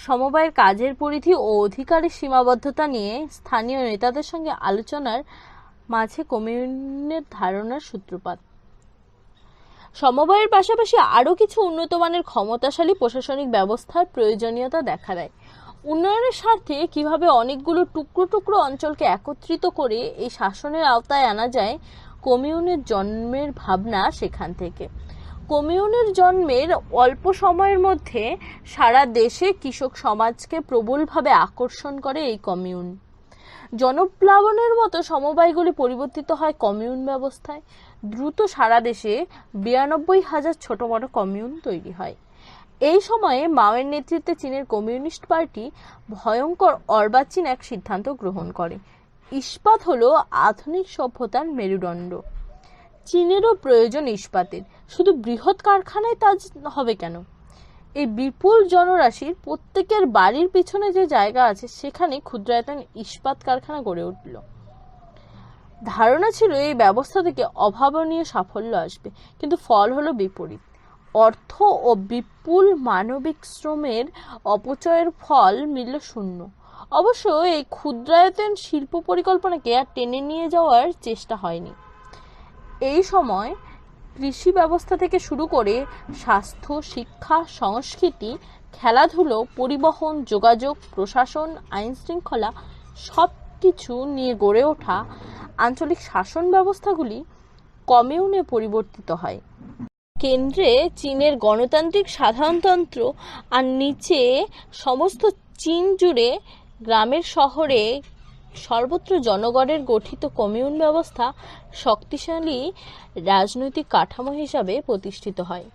সমবায়ের কাজের পরিধি ও অধিকারের সীমাবদ্ধতা নিয়ে স্থানীয় নেতাদের সঙ্গে আলোচনার মাঝে কমিউনের ধারণার সূত্রপাত। সমবায়ের পাশাপাশি আরও কিছু উন্নতমানের ক্ষমতাশালী প্রশাসনিক ব্যবস্থার প্রয়োজনীয়তা দেখা দেয়। উন্নয়নের স্বার্থে কিভাবে অনেকগুলো টুকরো টুকরো অঞ্চলকে একত্রিত করে এই শাসনের আওতায় আনা যায়, কমিউনের জন্মের ভাবনা সেখান থেকে। কমিউনের জন্মের অল্প সময়ের মধ্যে সারা দেশে কৃষক সমাজকে প্রবলভাবে আকর্ষণ করে এই কমিউন। জনপ্লাবনের মতো সমবায়গুলি পরিবর্তিত হয় কমিউন ব্যবস্থায়। দ্রুত সারা দেশে 92,000 ছোট বড় কমিউন তৈরি হয়। এই সময়ে মাওয়ের নেতৃত্বে চীনের কমিউনিস্ট পার্টি ভয়ঙ্কর অর্বাচীন এক সিদ্ধান্ত গ্রহণ করে। ইস্পাত হলো আধুনিক সভ্যতার মেরুদণ্ড। চীনেরও প্রয়োজন ইস্পাতের, শুধু বৃহৎ কারখানায় তা হবে কেন? এই বিপুল জনরাশির প্রত্যেকের বাড়ির পিছনে যে জায়গা আছে সেখানে ক্ষুদ্রায়তন ইস্পাত কারখানা গড়ে উঠল। ধারণা ছিল এই ব্যবস্থা থেকে অভাবনীয় সাফল্য আসবে, কিন্তু ফল হলো বিপরীত। অর্থ ও বিপুল মানবিক শ্রমের অপচয়ের ফল মিলল শূন্য। অবশ্য এই ক্ষুদ্রায়তন শিল্প পরিকল্পনাকে আর টেনে নিয়ে যাওয়ার চেষ্টা হয়নি। এই সময় কৃষি ব্যবস্থা থেকে শুরু করে স্বাস্থ্য, শিক্ষা, সংস্কৃতি, খেলাধুলো, পরিবহন, যোগাযোগ, প্রশাসন, আইন শৃঙ্খলা সব কিছু নিয়ে গড়ে ওঠা আঞ্চলিক শাসন ব্যবস্থাগুলি কমিউনে পরিবর্তিত হয়। কেন্দ্রে চীনের গণতান্ত্রিক সাধারণতন্ত্র আর নিচে সমস্ত চীন জুড়ে গ্রামের শহরে সর্বত্র জনগণের গঠিত কমিউন ব্যবস্থা শক্তিশালী রাজনৈতিক কাঠামো হিসাবে প্রতিষ্ঠিত হয়।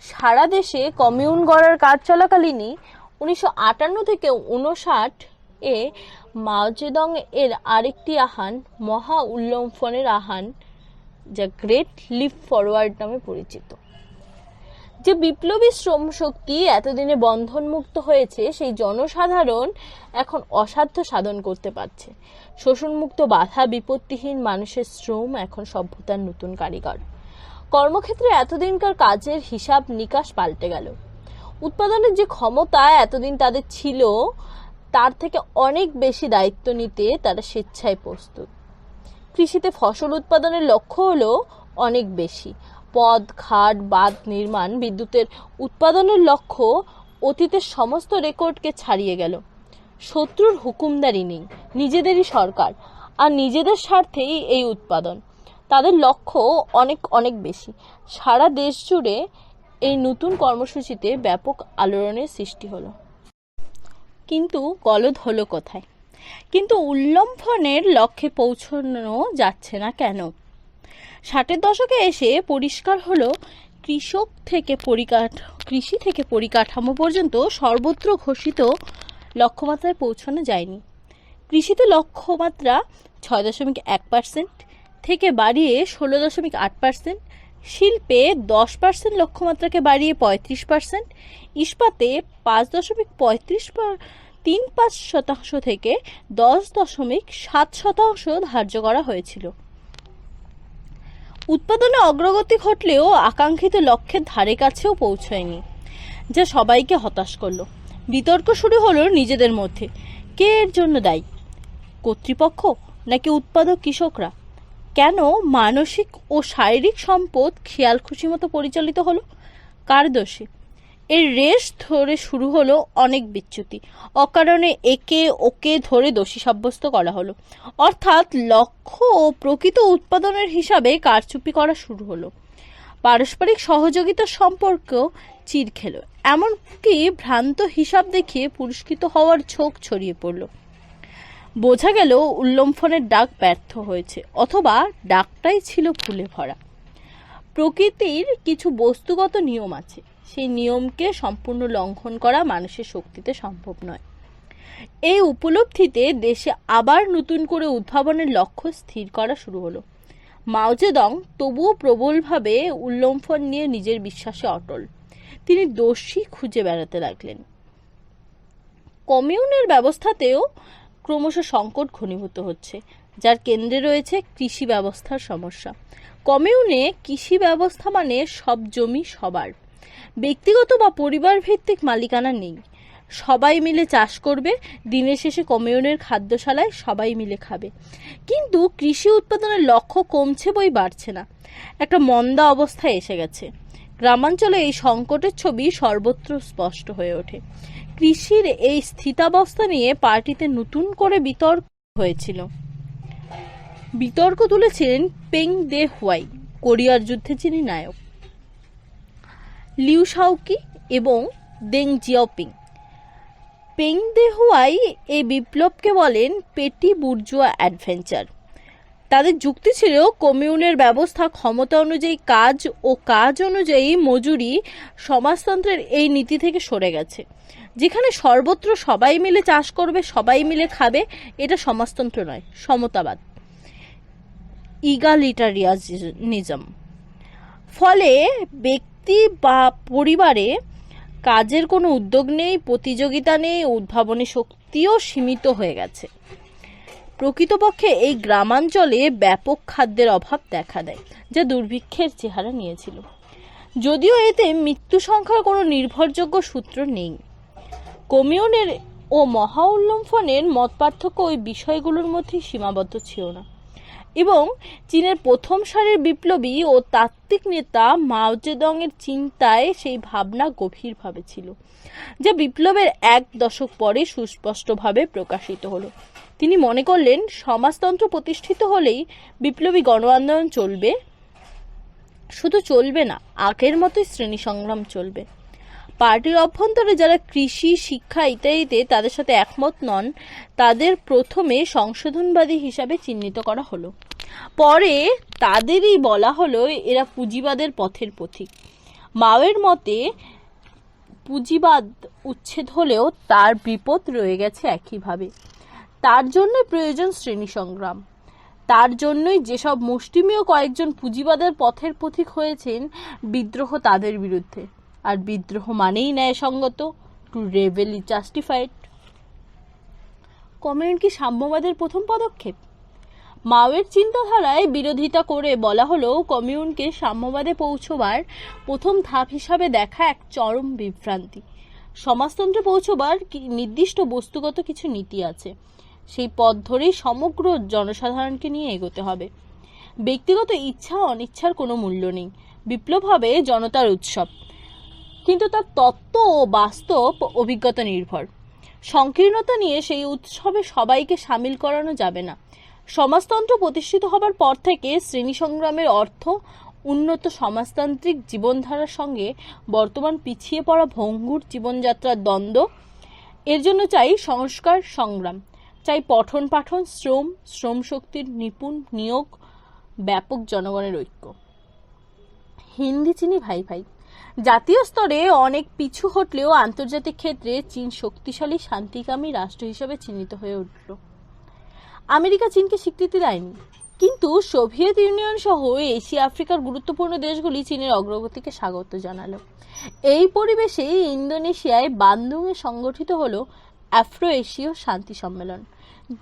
সারা দেশে কমিউন গড়ার কাজ চলাকালীনই 1958 থেকে 1959 এ মাও জেদং এর আরেকটি আহ্বান মহা উল্লম্ফনের আহ্বান, যা গ্রেট লিপ ফরওয়ার্ড নামে পরিচিত। যে বিপ্লবী শ্রম শক্তি এতদিনে বন্ধনমুক্ত হয়েছে, সেই জনসাধারণ এখন অসাধ্য সাধন করতে পারছে। শোষণমুক্ত, বাধা বিপত্তিহীন মানুষের শ্রম এখন সভ্যতার নতুন কারিগর। কর্মক্ষেত্রে এতদিনকার কাজের হিসাব নিকাশ পাল্টে গেল। উৎপাদনের যে ক্ষমতা এতদিন তাদের ছিল, তার থেকে অনেক বেশি দায়িত্ব নিতে তারা স্বেচ্ছায় প্রস্তুত। কৃষিতে ফসল উৎপাদনের লক্ষ্য হলো অনেক বেশি। পথ, ঘাট, বাঁধ নির্মাণ, বিদ্যুতের উৎপাদনের লক্ষ্য অতীতের সমস্ত রেকর্ডকে ছাড়িয়ে গেল। শত্রুর হুকুমদারি নেই, নিজেদেরই সরকার, আর নিজেদের স্বার্থেই এই উৎপাদন। তাদের লক্ষ্য অনেক অনেক বেশি। সারা দেশ জুড়ে এই নতুন কর্মসূচিতে ব্যাপক আলোড়নের সৃষ্টি হলো। কিন্তু গলদ হলো কোথায়? কিন্তু উল্লম্ফনের লক্ষ্যে পৌঁছানো যাচ্ছে না কেন? 60-এর দশকে এসে পরিষ্কার হলো, কৃষি থেকে পরিকাঠামো পর্যন্ত সর্বত্র ঘোষিত লক্ষ্যমাত্রায় পৌঁছানো যায়নি। কৃষিতে লক্ষ্যমাত্রা 6.1% থেকে বাড়িয়ে 16.8%, শিল্পে 10% লক্ষ্যমাত্রাকে বাড়িয়ে 35%, ইস্পাতে 5.35% থেকে 10.7% ধার্য করা হয়েছিল। উৎপাদনে অগ্রগতি ঘটলেও আকাঙ্ক্ষিত লক্ষ্যের ধারে কাছেও পৌঁছায়নি, যা সবাইকে হতাশ করলো। বিতর্ক শুরু হলো নিজেদের মধ্যে। কে এর জন্য দায়ী? কর্তৃপক্ষ নাকি উৎপাদক কৃষকরা? কেন মানসিক ও শারীরিক সম্পদ খেয়াল খুশি মতো পরিচালিত হলো? কার দোষে? এর রেশ ধরে শুরু হলো অনেক বিচ্যুতি। অকারণে একে ওকে ধরে দোষী সাব্যস্ত করা হলো, অর্থাৎ লক্ষ্য ও প্রকৃত উৎপাদনের হিসাবে কারচুপি করা শুরু হলো। পারস্পরিক সহযোগিতার সম্পর্ক চির খেলো, এমনকি ভ্রান্ত হিসাব দেখিয়ে পুরস্কৃত হওয়ার ঝোঁক ছড়িয়ে পড়ল। বোঝা গেল উল্লম্ফনের ডাক ব্যর্থ হয়েছে, অথবা ডাকটাই ছিল ফুলে ভরা। প্রকৃতির কিছু বস্তুগত নিয়ম আছে, সেই নিয়মকে সম্পূর্ণ লঙ্ঘন করা মানুষের শক্তিতে সম্ভব নয়। এই উপলব্ধিতে দেশে আবার নতুন করে উদ্ভাবনের লক্ষ্য স্থির করা শুরু হলো। মাও জেদং তবুও প্রবলভাবে উল্লম্ফন নিয়ে নিজের বিশ্বাসে অটল। তিনি দোষী খুঁজে বেড়াতে লাগলেন। কমিউনের ব্যবস্থাতেও ক্রমশ সংকট ঘনীভূত হচ্ছে, যার কেন্দ্রে রয়েছে কৃষি ব্যবস্থার সমস্যা। কমিউনে কৃষি ব্যবস্থা মানে সব জমি সবার, ব্যক্তিগত বা পরিবার ভিত্তিক মালিকানা নেই। সবাই মিলে চাষ করবে, দিনের শেষে কমিউনের খাদ্যশালায় সবাই মিলে খাবে। কিন্তু কৃষি উৎপাদনের লক্ষ্য কমছে বই বাড়ছে না, একটা মন্দা অবস্থায় এসে গেছে। গ্রামাঞ্চলে এই সংকটের ছবি সর্বত্র স্পষ্ট হয়ে ওঠে। কৃষির এই স্থিতাবস্থা নিয়ে পার্টিতে নতুন করে বিতর্ক হয়েছিল। বিতর্ক তুলেছিলেন পেং দে হুয়াই, কোরিয়ার যুদ্ধে যিনি নায়ক, লিউ শাওকি এবং দেং জিয়াওপিং। পেং দে হুয়াই এই বিপ্লবকে বলেন পেটি বুর্জুয়া অ্যাডভেঞ্চার। তাদের যুক্তি ছিল কমিউনের ব্যবস্থা ক্ষমতা অনুযায়ী কাজ ও কাজ অনুযায়ী মজুরি সমাজতন্ত্রের এই নীতি থেকে সরে গেছে। যেখানে সর্বত্র সবাই মিলে চাষ করবে, সবাই মিলে খাবে, এটা সমাজতন্ত্র নয়, সমতাবাদ, ইগালিটারিয়ানিজম। ফলে ব্যক্তি বা পরিবারে কাজের কোনো উদ্যোগ নেই, প্রতিযোগিতা নেই, উদ্ভাবনী শক্তিও সীমিত হয়ে গেছে। প্রকৃতপক্ষে এই গ্রামাঞ্চলে ব্যাপক খাদ্যের অভাব দেখা দেয়, যা দুর্ভিক্ষের চেহারা নিয়েছিল। যদিও এতে মৃত্যু সংখ্যার কোনো নির্ভরযোগ্য সূত্র নেই। কমিউনের ও মহা উল্লম্ফনের মত পার্থক্য ওই বিষয়গুলোর মধ্যেই সীমাবদ্ধ ছিল না, এবং চীনের প্রথম সারির বিপ্লবী ও তাত্ত্বিক নেতা মাও জেদংয়ের চিন্তায় সেই ভাবনা গভীরভাবে ছিল, যা বিপ্লবের এক দশক পরে সুস্পষ্টভাবে প্রকাশিত হলো। তিনি মনে করলেন সমাজতন্ত্র প্রতিষ্ঠিত হলেই বিপ্লবী গণ আন্দোলন চলবে, শুধু চলবে না, আগের মতোই শ্রেণী সংগ্রাম চলবে। পার্টির অভ্যন্তরে যারা কৃষি, শিক্ষা ইত্যাদিতে তাদের সাথে একমত নন, তাদের প্রথমে সংশোধনবাদী হিসাবে চিহ্নিত করা হলো। পরে তাদেরই বলা হলো এরা পুঁজিবাদের পথের পথিক। মাওয়ের মতে পুঁজিবাদ উচ্ছেদ হলেও তার বিপদ রয়ে গেছে একইভাবে। তার জন্য প্রয়োজন শ্রেণী সংগ্রাম। তার জন্যই যেসব মুষ্টিমেয় কয়েকজন পুঁজিবাদের পথের পথিক হয়েছেন, বিদ্রোহ তাদের বিরুদ্ধে। আর বিদ্রোহ মানেই ন্যায়সঙ্গত, to rebel is justified. Commune কি সাম্যবাদের প্রথম পদক্ষেপ? মাওয়ের চিন্তাধারায় বিরোধিতা করে বলা হলো কমিউনকে সাম্যবাদে পৌঁছবার প্রথম ধাপ হিসাবে দেখা এক চরম বিভ্রান্তি। সমাজতন্ত্রে পৌঁছবার নির্দিষ্ট বস্তুগত কিছু নীতি আছে, সেই পথ ধরেই সমগ্র জনসাধারণকে নিয়ে এগোতে হবে। ব্যক্তিগত ইচ্ছা অনিচ্ছার কোনো মূল্য নেই। বিপ্লব হবে জনতার উৎসব, কিন্তু তার তত্ত্ব ও বাস্তব অভিজ্ঞতা নির্ভর। সংকীর্ণতা নিয়ে সেই উৎসবে সবাইকে সামিল করানো যাবে না। সমাজতন্ত্র প্রতিষ্ঠিত হবার পর থেকে শ্রেণী সংগ্রামের অর্থ উন্নত সমাজতান্ত্রিক জীবনধারার সঙ্গে বর্তমান পিছিয়ে পড়া ভঙ্গুর জীবনযাত্রার দ্বন্দ্ব। এর জন্য চাই সংস্কার সংগ্রাম, চাই পঠন পাঠন, শ্রম শক্তির নিপুণ নিয়োগ, ব্যাপক জনগণের ঐক্য। হিন্দি চীনি ভাই ভাই। জাতীয় স্তরে অনেক পিছু হটলেও আন্তর্জাতিক ক্ষেত্রে চীন শক্তিশালী শান্তিকামী রাষ্ট্র হিসেবে চিহ্নিত হয়ে উঠল। আমেরিকা চীনকে স্বীকৃতি দেয়নি, কিন্তু সোভিয়েত ইউনিয়ন সহ এশিয়া আফ্রিকার গুরুত্বপূর্ণ দেশগুলি চীনের অগ্রগতিকে স্বাগত জানালো। এই পরিবেশে ইন্দোনেশিয়ায় বান্দুংয়ে সংগঠিত হলো আফ্রো এশীয় শান্তি সম্মেলন।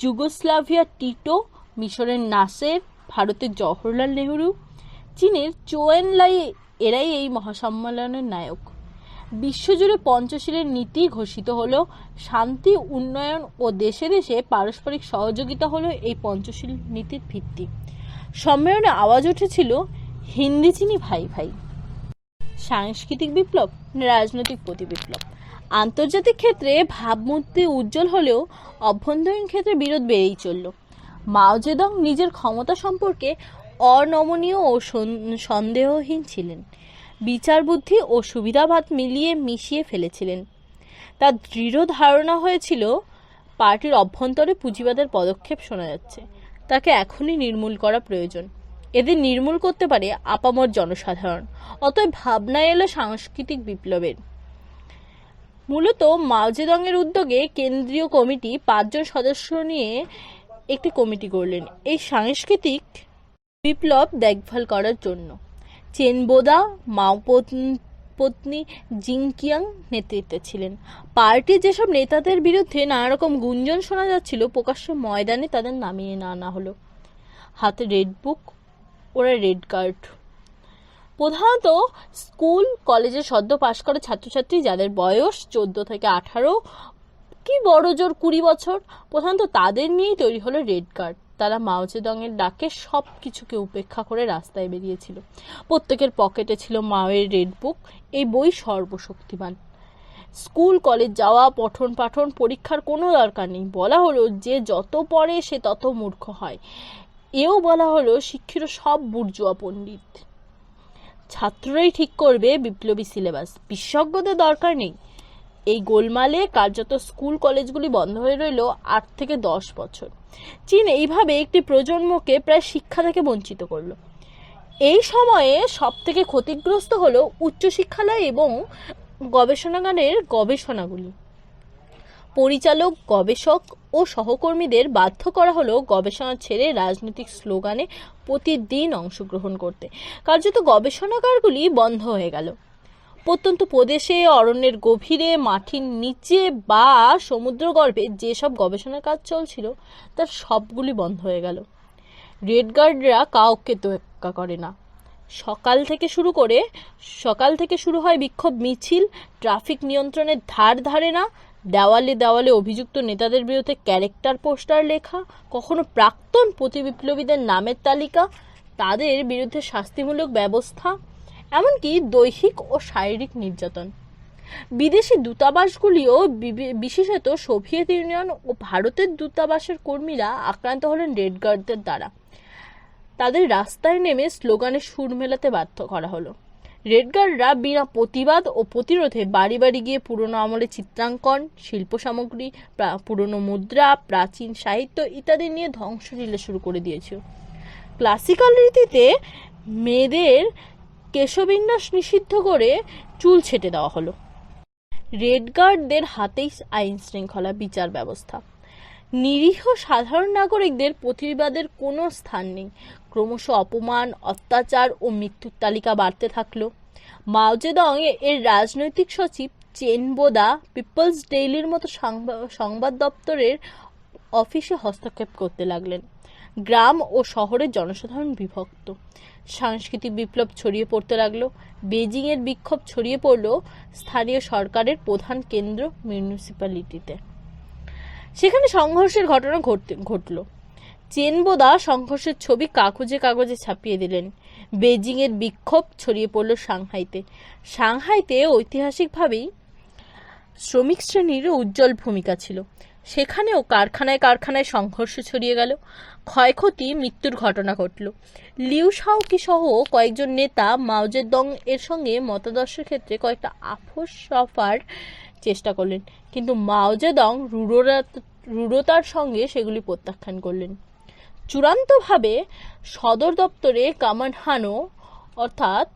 যুগোস্লাভিয়ার টিটো, মিশরের নাসের, ভারতের জওহরলাল নেহরু, চীনের চৌ এন-লাই, এরাই এই মহাসম্মেলনের নায়ক। বিশ্বজুড়ে পঞ্চশীলের নীতি ঘোষিত হলো। শান্তি, উন্নয়ন ও দেশে দেশে পারস্পরিক সহযোগিতা হলো এই পঞ্চশীল নীতির ভিত্তি। সম্মেলনে আওয়াজ উঠেছিল হিন্দি চীনি ভাই ভাই। সাংস্কৃতিক বিপ্লব, রাজনৈতিক প্রতিবিপ্লব। আন্তর্জাতিক ক্ষেত্রে ভাবমূর্তি উজ্জ্বল হলেও অভ্যন্তরীণ ক্ষেত্রে বিরোধ বেড়েই চলল। মাও জেদং নিজের ক্ষমতা সম্পর্কে অনমনীয় ও সন্দেহহীন ছিলেন। বিচার বুদ্ধি ও সুবিধাবাদ মিশিয়ে ফেলেছিলেন। তার দৃঢ় ধারণা হয়েছিল পার্টির অভ্যন্তরে পুঁজিবাদের পদক্ষেপ শোনা যাচ্ছে, তাকে এখনই নির্মূল করা প্রয়োজন। এদের নির্মূল করতে পারে আপামর জনসাধারণ। অতএব ভাবনা এলো সাংস্কৃতিক বিপ্লবের। মূলত মাও জেদংয়ের উদ্যোগে কেন্দ্রীয় কমিটি 5 জন সদস্য নিয়ে একটি কমিটি করলেন এই সাংস্কৃতিক বিপ্লব দেখভাল করার জন্য। চেনবোদা মাও পত্নী জিংকিয়াং নেতৃত্বে ছিলেন। পার্টির যেসব নেতাদের বিরুদ্ধে নানা রকম গুঞ্জন শোনা যাচ্ছিল, প্রকাশ্য ময়দানে তাদের নামিয়ে না আনা হলো। হাতে রেড বুক, ওরা রেড কার্ড। প্রধানত স্কুল কলেজে সদ্য পাশ করা ছাত্রছাত্রী, যাদের বয়স 14 থেকে 18 কি বড় জোর 20 বছর, প্রধানত তাদের নিয়েই তৈরি হলো রেড কার্ড। তারা মাও জেদংয়ের ডাকে সব কিছুকে উপেক্ষা করে রাস্তায় বেরিয়েছিল। প্রত্যেকের পকেটে ছিল মাওয়ের রেড বুক। এই বই সর্বশক্তিমান। স্কুল কলেজ যাওয়া, পঠন পাঠন, পরীক্ষার কোনো দরকার নেই। বলা হলো যে যত পড়ে সে তত মূর্খ হয়। এও বলা হলো শিক্ষিত সব বুর্জুয়া পণ্ডিত। ছাত্ররাই ঠিক করবে বিপ্লবী সিলেবাস, বিশেষজ্ঞদের দরকার নেই। এই গোলমালে কার্যত স্কুল কলেজগুলি বন্ধ হয়ে রইল 8 থেকে 10 বছর। চীন এইভাবে একটি প্রজন্মকে প্রায় শিক্ষা থেকে বঞ্চিত করলো। এই সময়ে সব থেকে ক্ষতিগ্রস্ত হলো উচ্চশিক্ষালয় এবং গবেষণাগারের গবেষণাগুলি। পরিচালক, গবেষক ও সহকর্মীদের বাধ্য করা হলো গবেষণা ছেড়ে রাজনৈতিক স্লোগানে প্রতিদিন অংশগ্রহণ করতে। কার্যত গবেষণাগারগুলি বন্ধ হয়ে গেল। প্রত্যন্ত প্রদেশে, অরণ্যের গভীরে, মাটির নিচে বা সমুদ্রগর্ভে যেসব গবেষণার কাজ চলছিল তার সবগুলি বন্ধ হয়ে গেল। রেড গার্ডরা কাউকে তোয়াক্কা করে না। সকাল থেকে শুরু হয় বিক্ষোভ মিছিল, ট্রাফিক নিয়ন্ত্রণের ধার ধারে না, দেওয়ালে দেওয়ালে অভিযুক্ত নেতাদের বিরুদ্ধে ক্যারেক্টার পোস্টার লেখা, কখনো প্রাক্তন প্রতিবিপ্লবীদের নামের তালিকা, তাদের বিরুদ্ধে শাস্তিমূলক ব্যবস্থা, এমনকি দৈহিক ও শারীরিক নির্যাতন। বিদেশি দূতাবাসগুলিও, বিশেষত সোভিয়েত ইউনিয়ন ও ভারতের দূতাবাসের কর্মীরা আক্রান্ত হলেন রেড গার্ডদের দ্বারা। তাদের রাস্তায় নেমে স্লোগানে সুর মেলাতে বাধ্য করা হলো। রেড গার্ডরা বিনা প্রতিবাদ ও প্রতিরোধে বাড়ি বাড়ি গিয়ে পুরনো আমলে চিত্রাঙ্কন, শিল্প সামগ্রী, পুরনো মুদ্রা, প্রাচীন সাহিত্য ইত্যাদি নিয়ে ধ্বংসলীলা শুরু করে দিয়েছিল। ক্লাসিক্যাল রীতিতে মেয়েদের কেশবিন্যাস নিষিদ্ধ করে চুল ছেটে দেওয়া হলো। রেড গার্ডদের হাতেই আইন শৃঙ্খলা, বিচার ব্যবস্থা। নিরীহ সাধারণ নাগরিকদের প্রতিবাদের কোনো স্থান নেই। ক্রমশ অপমান, অত্যাচার ও মৃত্যুর তালিকা বাড়তে থাকলো। মাও জেদং এর রাজনৈতিক সচিব চেনবোদা পিপলস ডেইলির মতো সংবাদ দপ্তরের অফিসে হস্তক্ষেপ করতে লাগলেন। গ্রাম ও শহরের জনসাধারণ বিভক্ত। সাংস্কৃতিক বিপ্লব ছড়িয়ে পড়তে লাগলো। বেজিংয়ের বিক্ষোভ ছড়িয়ে পড়ল স্থানীয় সরকারের প্রধান কেন্দ্র মিউনিসিপ্যালিটিতে। সেখানে সংঘর্ষের ঘটনা ঘটল। চেনবোদা সংঘর্ষের ছবি কাগজে কাগজে ছাপিয়ে দিলেন। বেজিংয়ের বিক্ষোভ ছড়িয়ে পড়ল সাংহাইতে ঐতিহাসিকভাবেই শ্রমিক শ্রেণীর উজ্জ্বল ভূমিকা ছিল। সেখানেও কারখানায় কারখানায় সংঘর্ষ ছড়িয়ে গেল। ক্ষয়ক্ষতি, মৃত্যুর ঘটনা ঘটল। লিউ শাওকি সহ কয়েকজন নেতা মাও জেদং এর সঙ্গে মতাদর্শের ক্ষেত্রে কয়েকটা আপোষ সফার চেষ্টা করলেন, কিন্তু মাও জেদং রূঢ়তার সঙ্গে সেগুলি প্রত্যাখ্যান করলেন। চূড়ান্তভাবে সদর দপ্তরে কামানহানো অর্থাৎ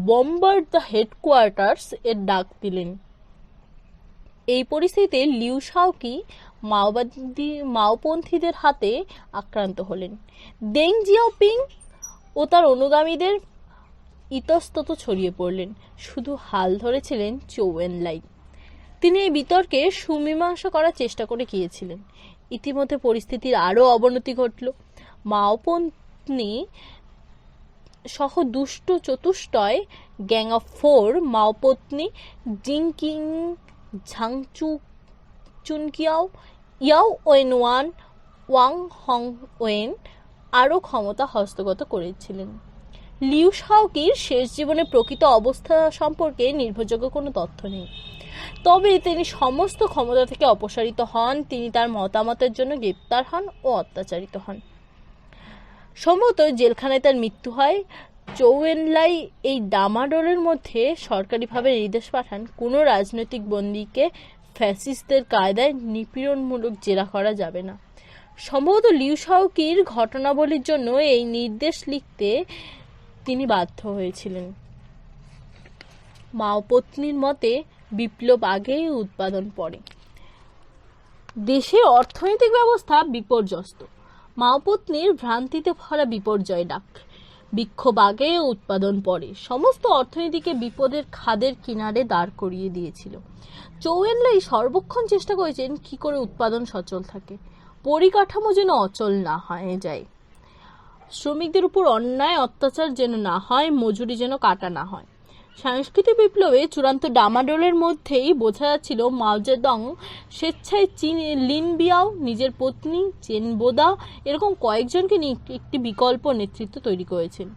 বম্বার্ড দ্য হেডকোয়ার্টার্স এর ডাক দিলেন। এই পরিস্থিতিতে লিউ শাওকি মাওপন্থীদের হাতে আক্রান্ত হলেন। দেং জিয়াওপিং ও তার অনুগামীদের ইতস্তত ছড়িয়ে পড়লেন। শুধু হাল ধরেছিলেন চৌ এনলাই। তিনি এই বিতর্কে সুমীমাংসা করার চেষ্টা করে গিয়েছিলেন। ইতিমধ্যে পরিস্থিতির আরও অবনতি ঘটল। মাওপন্থী সহ দুষ্ট চতুষ্টয় গ্যাং অফ 4 মাওপত্নী জিংকিং, ঝাংচু চুনকিয়াও, ইয়াও ওয়েন-ওয়ান, ওয়াং হং-ওয়েন আরও ক্ষমতা হস্তগত করেছিলেন। লিউ শাওকির শেষ জীবনের প্রকৃত অবস্থা সম্পর্কে নির্ভরযোগ্য কোনো তথ্য নেই। তবে তিনি সমস্ত ক্ষমতা থেকে অপসারিত হন। তিনি তার মতামতের জন্য গ্রেপ্তার হন ও অত্যাচারিত হন। সম্ভবত জেলখানায় তার মৃত্যু হয়। চৌ এনলাই এই ডামাডোলের মধ্যে সরকারিভাবে নির্দেশ পাঠান, কোনো রাজনৈতিক বন্দীকে ফ্যাসিস্টদের কায়দায় নিপীড়নমূলক জেরা করা যাবে না। সম্ভবত লিউ শাওকির ঘটনাবলীর জন্য এই নির্দেশ লিখতে তিনি বাধ্য হয়েছিলেন। মাও পত্নীর মতে বিপ্লব আগে উৎপাদন পরে। দেশের অর্থনৈতিক ব্যবস্থা বিপর্যস্ত। মাও পত্নীর ভ্রান্তিতে ভরা বিপর্যয় ডাক। বিক্ষোভ আগে উৎপাদন পরে সমস্ত অর্থনীতিকে বিপদের খাদের কিনারে দাঁড় করিয়ে দিয়েছিল। চৌ এনলাই সর্বক্ষণ চেষ্টা করেছেন কি করে উৎপাদন সচল থাকে, পরিকাঠামো যেন অচল না হয়ে যায়, শ্রমিকদের উপর অন্যায় অত্যাচার যেন না হয়, মজুরি যেন কাটা না হয়। সাংস্কৃতিক বিপ্লবে চূড়ান্ত ডামাডোলের মধ্যেই বোঝা যাচ্ছিল মাও জেদং স্বেচ্ছায় লিন বিয়াও, নিজের পত্নী চেন বোদা এরকম কয়েকজনকে নিয়ে একটি বিকল্প নেতৃত্ব তৈরি করেছেন।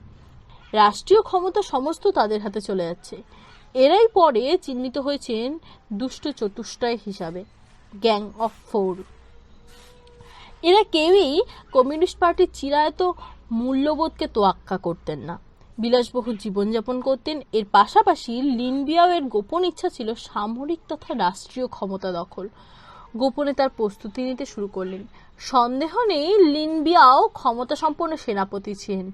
রাষ্ট্রীয় ক্ষমতা সমস্ত তাদের হাতে চলে যাচ্ছে। এরাই পরে চিহ্নিত হয়েছেন দুষ্ট চতুষ্টয় হিসাবে, গ্যাং অফ ফোর। এরা কেউই কমিউনিস্ট পার্টির চিরায়ত মূল্যবোধকে তোয়াক্কা করতেন না, বিলাসবহুল জীবনযাপন করতেন। এর পাশাপাশি লিন বিয়াও এর গোপন ইচ্ছা ছিল সামরিক তথা রাষ্ট্রীয় ক্ষমতা দখল। গোপনে তার প্রস্তুতি নিতে শুরু করলেন। সন্দেহ নেই লিন বিয়াও ক্ষমতা সম্পন্ন সেনাপতি ছিলেন।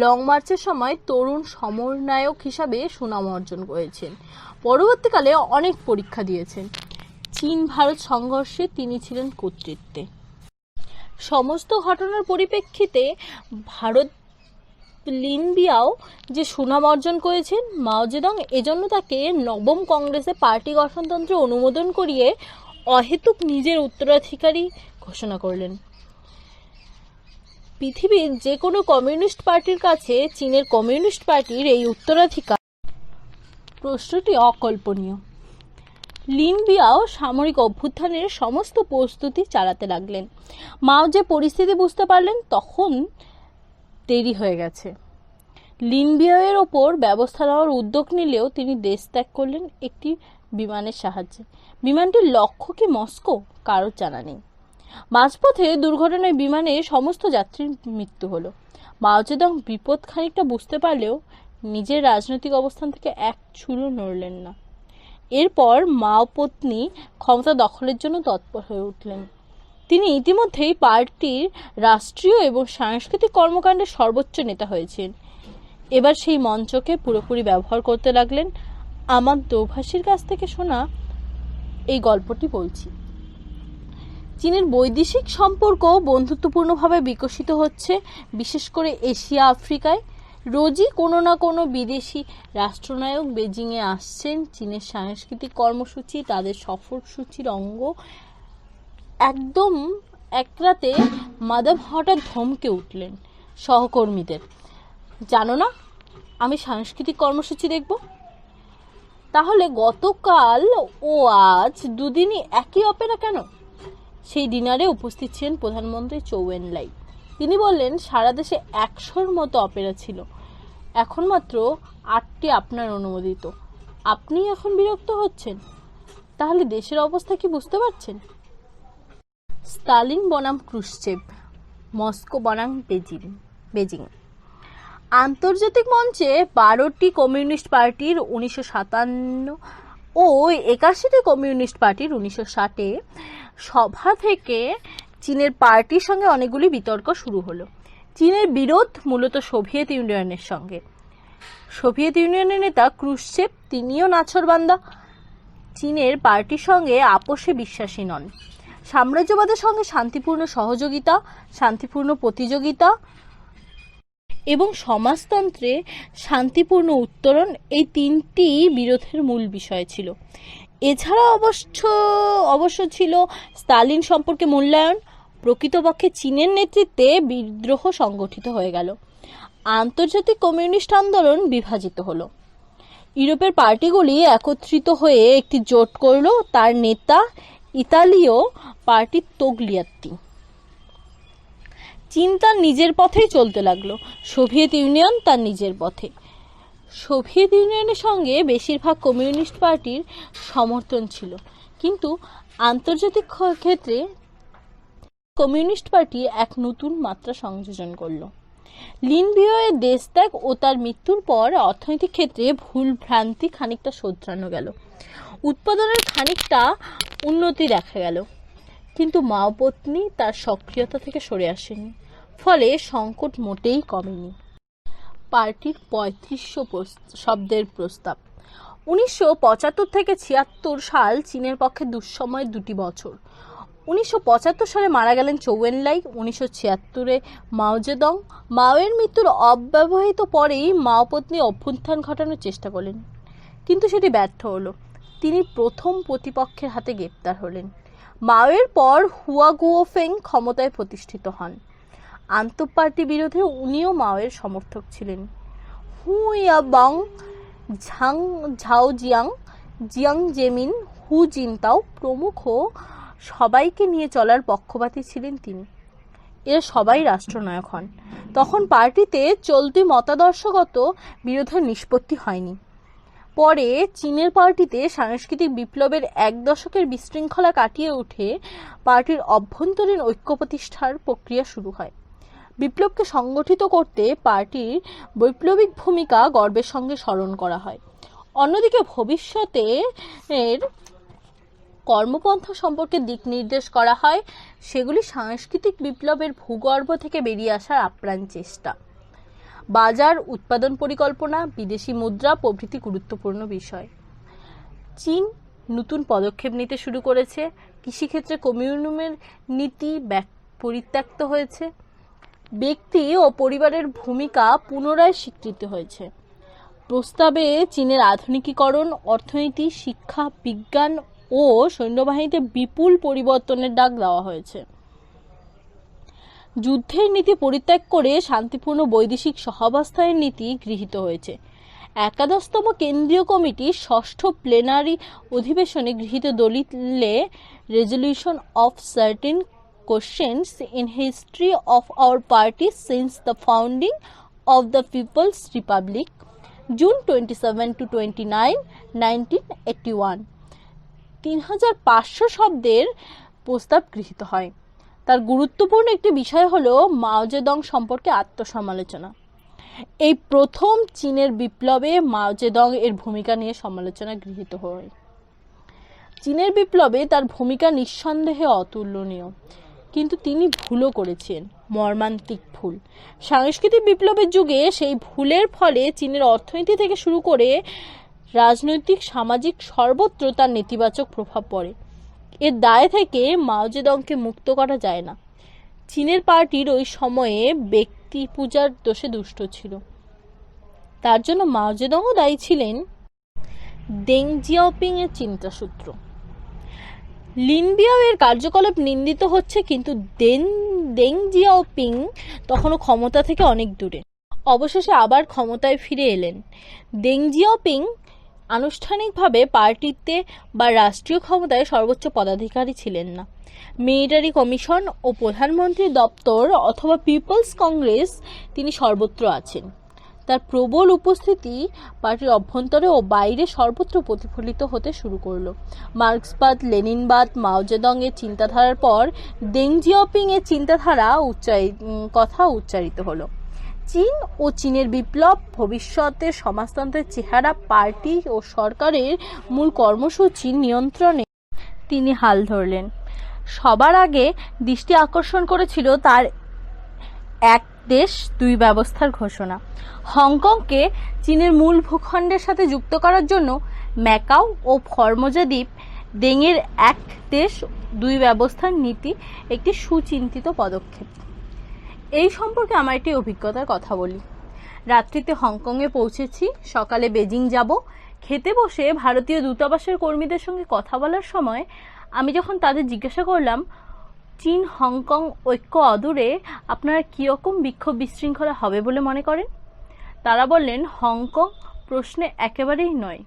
লং মার্চের সময় তরুণ সমরনায়ক হিসাবে সুনাম অর্জন করেছেন। পরবর্তীকালে অনেক পরীক্ষা দিয়েছেন। চীন ভারত সংঘর্ষে তিনি ছিলেন কর্তৃত্বে। সমস্ত ঘটনার পরিপ্রেক্ষিতে ভারত লিন বিয়াও যে সুনাম অর্জন করেছেন, মাও জেদং এজন্য তাকে নবম কংগ্রেসে পার্টি গঠনতন্ত্রে অনুমোদন করিয়ে অহেতুক নিজের উত্তরাধিকারী ঘোষণা করলেন। পৃথিবীর যে কোনো কমিউনিস্ট পার্টির কাছে চীনের কমিউনিস্ট পার্টির এই উত্তরাধিকার প্রশ্নটি অকল্পনীয়। লিন বিয়াও সামরিক অভ্যুত্থানের সমস্ত প্রস্তুতি চালাতে লাগলেন। মাও যে পরিস্থিতি বুঝতে পারলেন তখন দেরি হয়ে গেছে। লিন বিয়াওয়ের ওপর ব্যবস্থা নেওয়ার উদ্যোগ নিলেও তিনি দেশ ত্যাগ করলেন একটি বিমানের সাহায্যে। বিমানটির লক্ষ্য কি মস্কো, কারোর জানা নেই। মাঝপথে দুর্ঘটনায় বিমানে সমস্ত যাত্রীর মৃত্যু হলো। মাও জেদং বিপদ খানিকটা বুঝতে পারলেও নিজের রাজনৈতিক অবস্থান থেকে এক চুলও নড়লেন না। এরপর মাও পত্নী ক্ষমতা দখলের জন্য তৎপর হয়ে উঠলেন। তিনি ইতিমধ্যেই পার্টির রাষ্ট্রীয় এবং সাংস্কৃতিক কর্মকাণ্ডের সর্বোচ্চ নেতা হয়েছেন। এবার সেই মঞ্চকে পুরোপুরি ব্যবহার করতে লাগলেন। আমার দোভাষীর কাছ থেকে শোনা এই গল্পটি বলছি। চীনের বৈদেশিক সম্পর্ক বন্ধুত্বপূর্ণভাবে বিকশিত হচ্ছে, বিশেষ করে এশিয়া আফ্রিকায়। রোজই কোনো না কোনো বিদেশি রাষ্ট্রনায়ক বেজিংয়ে আসছেন। চীনের সাংস্কৃতিক কর্মসূচি তাদের সফরসূচির অঙ্গ। একদম এক রাতে মাদাম হঠাৎ ধমকে উঠলেন সহকর্মীদের, জানো না আমি সাংস্কৃতিক কর্মসূচি দেখব? তাহলে গতকাল ও আজ দুদিনই একই অপেরা কেন? সেই ডিনারে উপস্থিত ছিলেন প্রধানমন্ত্রী চৌ এনলাই। তিনি বললেন, সারা দেশে 100-র মতো অপেরা ছিল, এখন মাত্র 8টি আপনার অনুমোদিত। আপনি এখন বিরক্ত হচ্ছেন? তাহলে দেশের অবস্থা কি বুঝতে পারছেন? স্তালিন বনাম ক্রুশ্চেভ, মস্কো বনাম বেজিং। আন্তর্জাতিক মঞ্চে 12টি কমিউনিস্ট পার্টির 1957 ও 81টি কমিউনিস্ট পার্টির 1960-এ সভা থেকে চীনের পার্টির সঙ্গে অনেকগুলি বিতর্ক শুরু হলো। চীনের বিরোধ মূলত সোভিয়েত ইউনিয়নের সঙ্গে। সোভিয়েত ইউনিয়নের নেতা ক্রুশ্চেভ তিনিও নাছোড়বান্দা। চীনের পার্টির সঙ্গে আপোষে বিশ্বাসী নন। সাম্রাজ্যবাদের সঙ্গে শান্তিপূর্ণ সহযোগিতা, শান্তিপূর্ণ প্রতিযোগিতা এবং সমাজতন্ত্রে শান্তিপূর্ণ উত্তরণ এই 3টি বিরোধের মূল বিষয় ছিল। এছাড়া অবশ্য ছিল স্তালিন সম্পর্কে মূল্যায়ন। প্রকৃতপক্ষে চীনের নেতৃত্বে বিদ্রোহ সংগঠিত হয়ে গেল। আন্তর্জাতিক কমিউনিস্ট আন্দোলন বিভাজিত হলো। ইউরোপের পার্টিগুলি একত্রিত হয়ে একটি জোট করল। তার নেতা ইতালীয় পার্টির তোগলিয়াত্তি। চীন তার নিজের পথেই চলতে লাগলো, সোভিয়েত ইউনিয়ন তার নিজের পথে। সোভিয়েত ইউনিয়নের সঙ্গে বেশিরভাগ কমিউনিস্ট পার্টির সমর্থন ছিল, কিন্তু আন্তর্জাতিক ক্ষেত্রে কমিউনিস্ট পার্টি এক নতুন মাত্রা সংযোজন করল। লিন বিয়াওয়ের দেশত্যাগ ও তার মৃত্যুর পর অর্থনৈতিক ক্ষেত্রে ভুল ভ্রান্তি খানিকটা শোধরানো গেল, উৎপাদনের খানিকটা উন্নতি দেখা গেল। কিন্তু মাওপত্নী তার সক্রিয়তা থেকে সরে আসেনি, ফলে সংকট মোটেই কমেনি। পার্টির ৩৫০০ শব্দের প্রস্তাব। ১৯৭৫ থেকে ৭৬ সাল চীনের পক্ষে দুঃসময়ের দুটি বছর। ১৯৭৫ সালে মারা গেলেন চৌ এনলাই। ১৯৭৬-এ মাও জেদং। মাওয়ের মৃত্যুর অব্যবহিত পরেই মাওপত্নী অভ্যুত্থান ঘটানোর চেষ্টা করলেন, কিন্তু সেটি ব্যর্থ হলো। তিনি প্রথম প্রতিপক্ষের হাতে গ্রেপ্তার হলেন। মাওয়ের পর হুয়া গুওফেং ক্ষমতায় প্রতিষ্ঠিত হন। আন্তঃপার্টি বিরোধে উনিও মাওয়ের সমর্থক ছিলেন। হু ইয়াবাং, ঝাং ঝাওজিয়াং, জিয়াং জেমিন, হু জিনতাও প্রমুখ সবাইকে নিয়ে চলার পক্ষপাতী ছিলেন তিনি। এরা সবাই রাষ্ট্রনায়ক হন। তখন পার্টিতে চলতি মতাদর্শগত বিরোধের নিষ্পত্তি হয়নি। পরে চীনের পার্টিতে সাংস্কৃতিক বিপ্লবের এক দশকের বিশৃঙ্খলা কাটিয়ে উঠে পার্টির অভ্যন্তরীণ ঐক্য প্রতিষ্ঠার প্রক্রিয়া শুরু হয়। বিপ্লবকে সংগঠিত করতে পার্টির বৈপ্লবিক ভূমিকা গর্বের সঙ্গে স্মরণ করা হয়। অন্যদিকে ভবিষ্যতের কর্মপন্থা সম্পর্কে দিক নির্দেশ করা হয়। সেগুলি সাংস্কৃতিক বিপ্লবের ভূগর্ভ থেকে বেরিয়ে আসার আপ্রাণ চেষ্টা। বাজার, উৎপাদন পরিকল্পনা, বিদেশি মুদ্রা প্রভৃতি গুরুত্বপূর্ণ বিষয়। চীন নতুন পদক্ষেপ নিতে শুরু করেছে। কৃষিক্ষেত্রে কমিউনিজমের নীতি পরিত্যক্ত হয়েছে। ব্যক্তি ও পরিবারের ভূমিকা পুনরায় স্বীকৃত হয়েছে। প্রস্তাবে চীনের আধুনিকীকরণ, অর্থনীতি, শিক্ষা, বিজ্ঞান ও সৈন্যবাহিনীতে বিপুল পরিবর্তনের ডাক দেওয়া হয়েছে। যুদ্ধের নীতি পরিত্যাগ করে শান্তিপূর্ণ বৈদেশিক সহাবস্থানের নীতি গৃহীত হয়েছে। একাদশতম কেন্দ্রীয় কমিটির ষষ্ঠ প্লেনারি অধিবেশনে গৃহীত দলিলে resolution of certain questions in history of our party since the founding of the people's republic, June 27-29, 1981, ৩৫০০ শব্দের প্রস্তাব গৃহীত হয়। তার গুরুত্বপূর্ণ একটি বিষয় হলো মাও জেদং সম্পর্কে আত্মসমালোচনা। এই প্রথম চীনের বিপ্লবে মাও জেদং এর ভূমিকা নিয়ে সমালোচনা গৃহীত হয়। চীনের বিপ্লবে তার ভূমিকা নিঃসন্দেহে অতুলনীয়, কিন্তু তিনি ভুলও করেছেন, মর্মান্তিক ভুল। সাংস্কৃতিক বিপ্লবের যুগে সেই ভুলের ফলে চীনের অর্থনীতি থেকে শুরু করে রাজনৈতিক, সামাজিক সর্বত্র তার নেতিবাচক প্রভাব পড়ে। এর দায় থেকে মাও জেদংকে মুক্ত করা যায় না। চীনের পার্টির ওই সময়ে ব্যক্তি পূজার দোষে দুষ্ট ছিল। তার জন্য মাও জেদংও দায়ী ছিলেন। দেং জিয়াওপিং এর চিন্তাসূত্র। লিন বিয়াও এর কার্যকলাপ নিন্দিত হচ্ছে, কিন্তু দেং জিয়াওপিং তখনও ক্ষমতা থেকে অনেক দূরে। অবশেষে আবার ক্ষমতায় ফিরে এলেন। দেং জিয়াওপিং আনুষ্ঠানিকভাবে পার্টিতে বা রাষ্ট্রীয় ক্ষমতায় সর্বোচ্চ পদাধিকারী ছিলেন না। মিলিটারি কমিশন ও প্রধানমন্ত্রী দপ্তর অথবা পিপলস কংগ্রেস তিনি সর্বত্র আছেন। তার প্রবল উপস্থিতি পার্টির অভ্যন্তরে ও বাইরে সর্বত্র প্রতিফলিত হতে শুরু করলো। মার্ক্সবাদ, লেনিনবাদ, মাও জেদং এর চিন্তাধারার পর দেং জিয়াওপিং এর চিন্তাধারা কথা উচ্চারিত হলো। চীন ও চীনের বিপ্লব, ভবিষ্যতের সমাজতন্ত্রের চেহারা, পার্টি ও সরকারের মূল কর্মসূচি নিয়ন্ত্রণে তিনি হাল ধরলেন। সবার আগে দৃষ্টি আকর্ষণ করেছিল তার এক দেশ দুই ব্যবস্থার ঘোষণা। হংকংকে চীনের মূল ভূখণ্ডের সাথে যুক্ত করার জন্য ম্যাকাও ও ফরমোজা দ্বীপ দেংয়ের এক দেশ দুই ব্যবস্থার নীতি একটি সুচিন্তিত পদক্ষেপ। এই সম্পর্কে আমার একটি অভিজ্ঞতার কথা বলি। রাত্রিতে হংকংয়ে পৌঁছেছি, সকালে বেজিং যাব। খেতে বসে ভারতীয় দূতাবাসের কর্মীদের সঙ্গে কথা বলার সময় আমি যখন তাদের জিজ্ঞাসা করলাম, চীন হংকং ঐক্য অদূরে আপনারা কীরকম বিক্ষোভ বিশৃঙ্খলা হবে বলে মনে করেন, তারা বললেন হংকং প্রশ্নে একেবারেই নয়।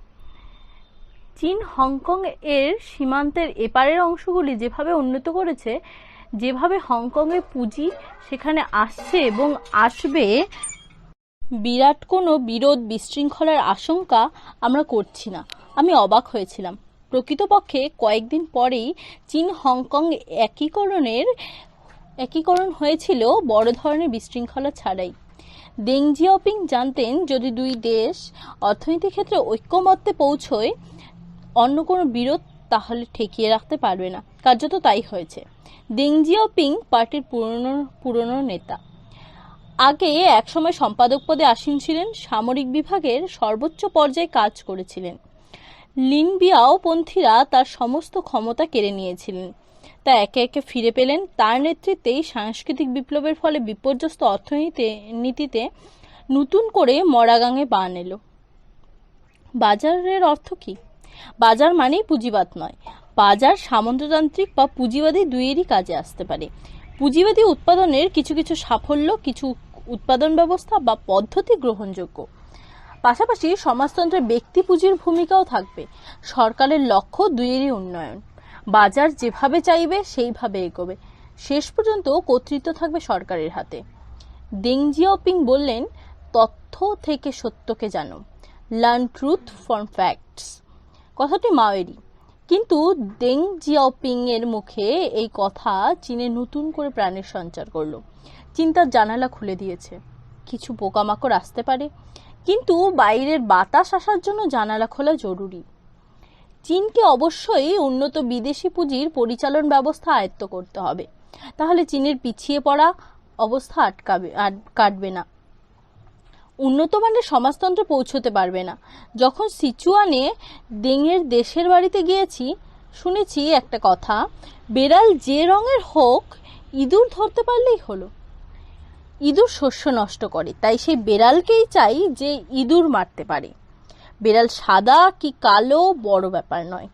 চীন হংকং এর সীমান্তের এপারের অংশগুলি যেভাবে উন্নত করেছে, যেভাবে হংকংয়ে পুঁজি সেখানে আসছে এবং আসবে, বিরাট কোনো বিরোধ বিশৃঙ্খলার আশঙ্কা আমরা করছি না। আমি অবাক হয়েছিলাম। প্রকৃতপক্ষে কয়েকদিন পরেই চীন হংকং একীকরণ হয়েছিল বড় ধরনের বিশৃঙ্খলা ছাড়াই। দেং জিয়াওপিং জানতেন, যদি দুই দেশ অর্থনৈতিক ক্ষেত্রে ঐক্যমত্যে পৌঁছয়, অন্য কোনো বিরোধ তাহলে ঠেকিয়ে রাখতে পারবে না। কার্যত তাই হয়েছে। দেং জিয়াওপিং পার্টির পুরনো নেতা। আগে একসময় সম্পাদক পদে আসীন ছিলেন, সামরিক বিভাগের সর্বোচ্চ পর্যায়ে কাজ করেছিলেন। লিন বিয়াও পন্থীরা তার সমস্ত ক্ষমতা কেড়ে নিয়েছিলেন, তা একে একে ফিরে পেলেন। তার নেতৃত্বেই সাংস্কৃতিক বিপ্লবের ফলে বিপর্যস্ত অর্থনীতিতে নতুন করে মরাগাঙে বান এলো। বাজারের অর্থ কি? বাজার মানেই পুঁজিবাদ নয়। বাজার সামন্ততান্ত্রিক বা পুঁজিবাদী দুইয়েরই কাজে আসতে পারে। পুঁজিবাদী উৎপাদনের কিছু কিছু সাফল্য, কিছু উৎপাদন ব্যবস্থা বা পদ্ধতি গ্রহণযোগ্য। পাশাপাশি সমাজতন্ত্রের ব্যক্তি পুঁজির ভূমিকাও থাকবে। সরকারের লক্ষ্য দুইয়েরই উন্নয়ন। বাজার যেভাবে চাইবে সেইভাবে এগোবে। শেষ পর্যন্ত কর্তৃত্ব থাকবে সরকারের হাতে। দেং জিয়াওপিং বললেন, তথ্য থেকে সত্যকে জানো, লার্ন ট্রুথ ফ্রম ফ্যাক্টস। কথাটি মাওয়েরই, কিন্তু দেং জিয়াওপিং এর মুখে এই কথা চীনে নতুন করে প্রাণের সঞ্চার করলো, চিন্তার জানালা খুলে দিয়েছে। কিছু পোকামাকড় আসতে পারে, কিন্তু বাইরের বাতাস আসার জন্য জানালা খোলা জরুরি। চীনকে অবশ্যই উন্নত বিদেশি পুঁজির পরিচালন ব্যবস্থা আয়ত্ত করতে হবে, তাহলে চীনের পিছিয়ে পড়া অবস্থা কাটবে না, উন্নত মানের সমাজতন্ত্রে পৌঁছতে পারবে না। যখন সিচুয়ানে দেংয়ের দেশের বাড়িতে গিয়েছি, শুনেছি একটা কথা, বেড়াল যে রঙের হোক, ইঁদুর ধরতে পারলেই হলো। ইঁদুর শস্য নষ্ট করে, তাই সেই বেড়ালকেই চাই যে ইঁদুর মারতে পারে। বেড়াল সাদা কি কালো বড় ব্যাপার নয়।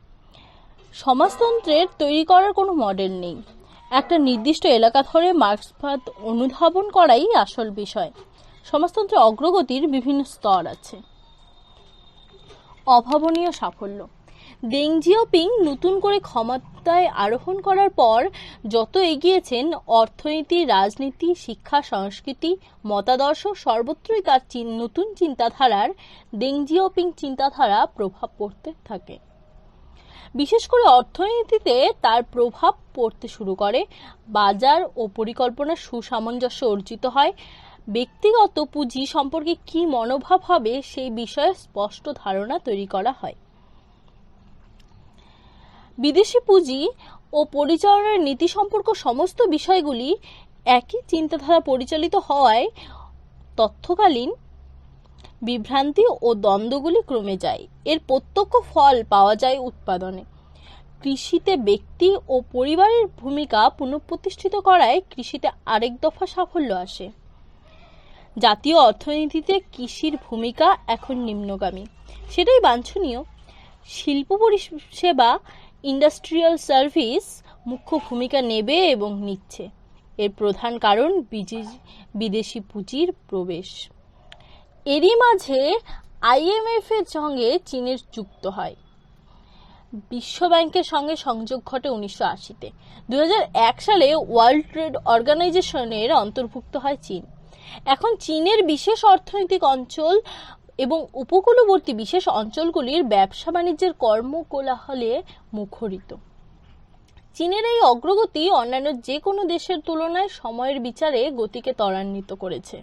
সমাজতন্ত্রের তৈরি করার কোনো মডেল নেই। একটা নির্দিষ্ট এলাকা ধরে মার্ক্সবাদ অনুধাবন করাই আসল বিষয়। সমাজতন্ত্রের অগ্রগতির বিভিন্ন স্তর আছে। অভাবনীয় সাফল্য। দেং জিয়াওপিং নতুন করে ক্ষমতায় আরোহণ করার পর যত এগিয়েছেন, অর্থনীতি, রাজনীতি, শিক্ষা, সংস্কৃতি, মতাদর্শ সর্বত্রই তার নতুন চিন্তাধারার, দেং জিয়াওপিং চিন্তাধারা প্রভাব পড়তে থাকে। বিশেষ করে অর্থনীতিতে তার প্রভাব পড়তে শুরু করে। বাজার ও পরিকল্পনার সুসামঞ্জস্য অর্জিত হয়। ব্যক্তিগত পুঁজি সম্পর্কে কি মনোভাব হবে সেই বিষয়ে স্পষ্ট ধারণা তৈরি করা হয়। বিদেশি পুঁজি ও পরিচালনার নীতি সম্পর্ক সমস্ত বিষয়গুলি একই চিন্তাধারা পরিচালিত হওয়ায় তৎকালীন বিভ্রান্তি ও দ্বন্দ্বগুলি কমে যায়। এর প্রত্যক্ষ ফল পাওয়া যায় উৎপাদনে। কৃষিতে ব্যক্তি ও পরিবারের ভূমিকা পুনঃপ্রতিষ্ঠিত করায় কৃষিতে আরেক দফা সাফল্য আসে। জাতীয় অর্থনীতিতে কৃষির ভূমিকা এখন নিম্নগামী, সেটাই বাঞ্ছনীয়। শিল্প পরিষেবা, ইন্ডাস্ট্রিয়াল সার্ভিস মুখ্য ভূমিকা নেবে এবং নিচ্ছে। এর প্রধান কারণ বিদেশি পুঁজির প্রবেশ। এরই মাঝে IMF এর সঙ্গে চীনের যুক্ত হয়। বিশ্ব ব্যাংকের সঙ্গে সংযোগ ঘটে 1980-তে। 2001 সালে ওয়ার্ল্ড ট্রেড অর্গানাইজেশনের অন্তর্ভুক্ত হয় চীন। এখন চীনের বিশেষ অর্থনৈতিক অঞ্চল এবং উপকূলবর্তী বিশেষ অঞ্চলগুলির ব্যবসা বাণিজ্যের কর্মকোলাহলে মুখরিত। চীনের এই অগ্রগতি অন্যান্য যে কোনো দেশের তুলনায় সময়ের বিচারে গতিকে ত্বরান্বিত করেছে।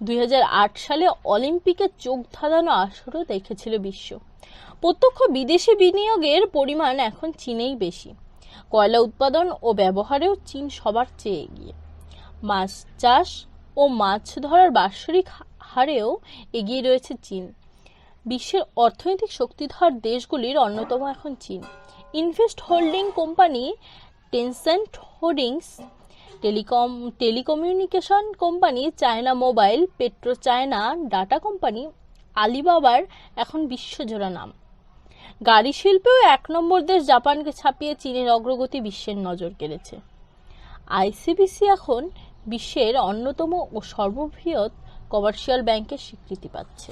2008 সালে অলিম্পিকে চোখ ধাঁধানো আসরও দেখেছিল বিশ্ব। প্রত্যক্ষ বিদেশি বিনিয়োগের পরিমাণ এখন চীনেই বেশি। কয়লা উৎপাদন ও ব্যবহারেও চীন সবার চেয়ে এগিয়ে। মাছ চাষ ও মাছ ধরার বাৎসরিক হারেও এগিয়ে রয়েছে চীন। বিশ্বের অর্থনৈতিক শক্তিধর দেশগুলির অন্যতম এখন চীন। Invest holding company Tencent Holdings, telecommunication company China Mobile, PetroChina, data company আলিবাবার এখন বিশ্বজোড়া নাম। গাড়ি শিল্পেও 1 নম্বর দেশ জাপানকে ছাপিয়ে চীনের অগ্রগতি বিশ্বের নজর কেড়েছে। ICBC এখন বিশ্বের অন্যতম ও সর্ববৃহৎ কমার্শিয়াল ব্যাংকের স্বীকৃতি পাচ্ছে।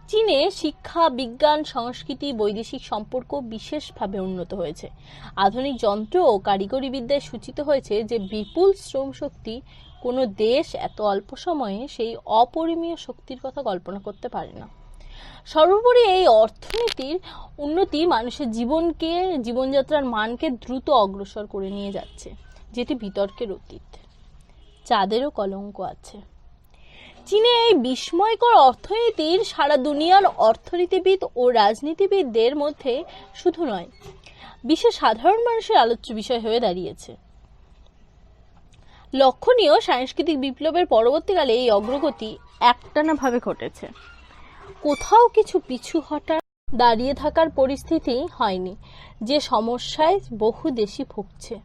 চীনে শিক্ষা, বিজ্ঞান, সংস্কৃতি, বৈদেশিক সম্পর্ক বিশেষভাবে উন্নত হয়েছে। আধুনিক যন্ত্র ও কারিগরি বিদ্যায় সূচিত হয়েছে যে বিপুল শ্রম শক্তি কোনো দেশ এত অল্প সময়ে সেই অপরিমেয় শক্তির কথা কল্পনা করতে পারে না। সর্বোপরি এই অর্থনীতির উন্নতি মানুষের জীবনযাত্রার মানকে দ্রুত অগ্রসর করে নিয়ে যাচ্ছে, যেটি বিতর্কের অতীত। চাঁদেরও কলঙ্ক আছে। চীনে এই বিস্ময়কর অর্থনীতির সারা দুনিয়ার অর্থনীতিবিদ ও রাজনীতিবিদদের মধ্যে শুধু নয়, বিশ্বের সাধারণ মানুষের আলোচ্য বিষয় হয়ে দাঁড়িয়েছে। লক্ষণীয় সাংস্কৃতিক বিপ্লবের পরবর্তীকালে এই অগ্রগতি একটানাভাবে ঘটেছে। কোথাও কিছু পিছু হটার, দাঁড়িয়ে থাকার পরিস্থিতি হয়নি, যে সমস্যায় বহু দেশই ভুগছে।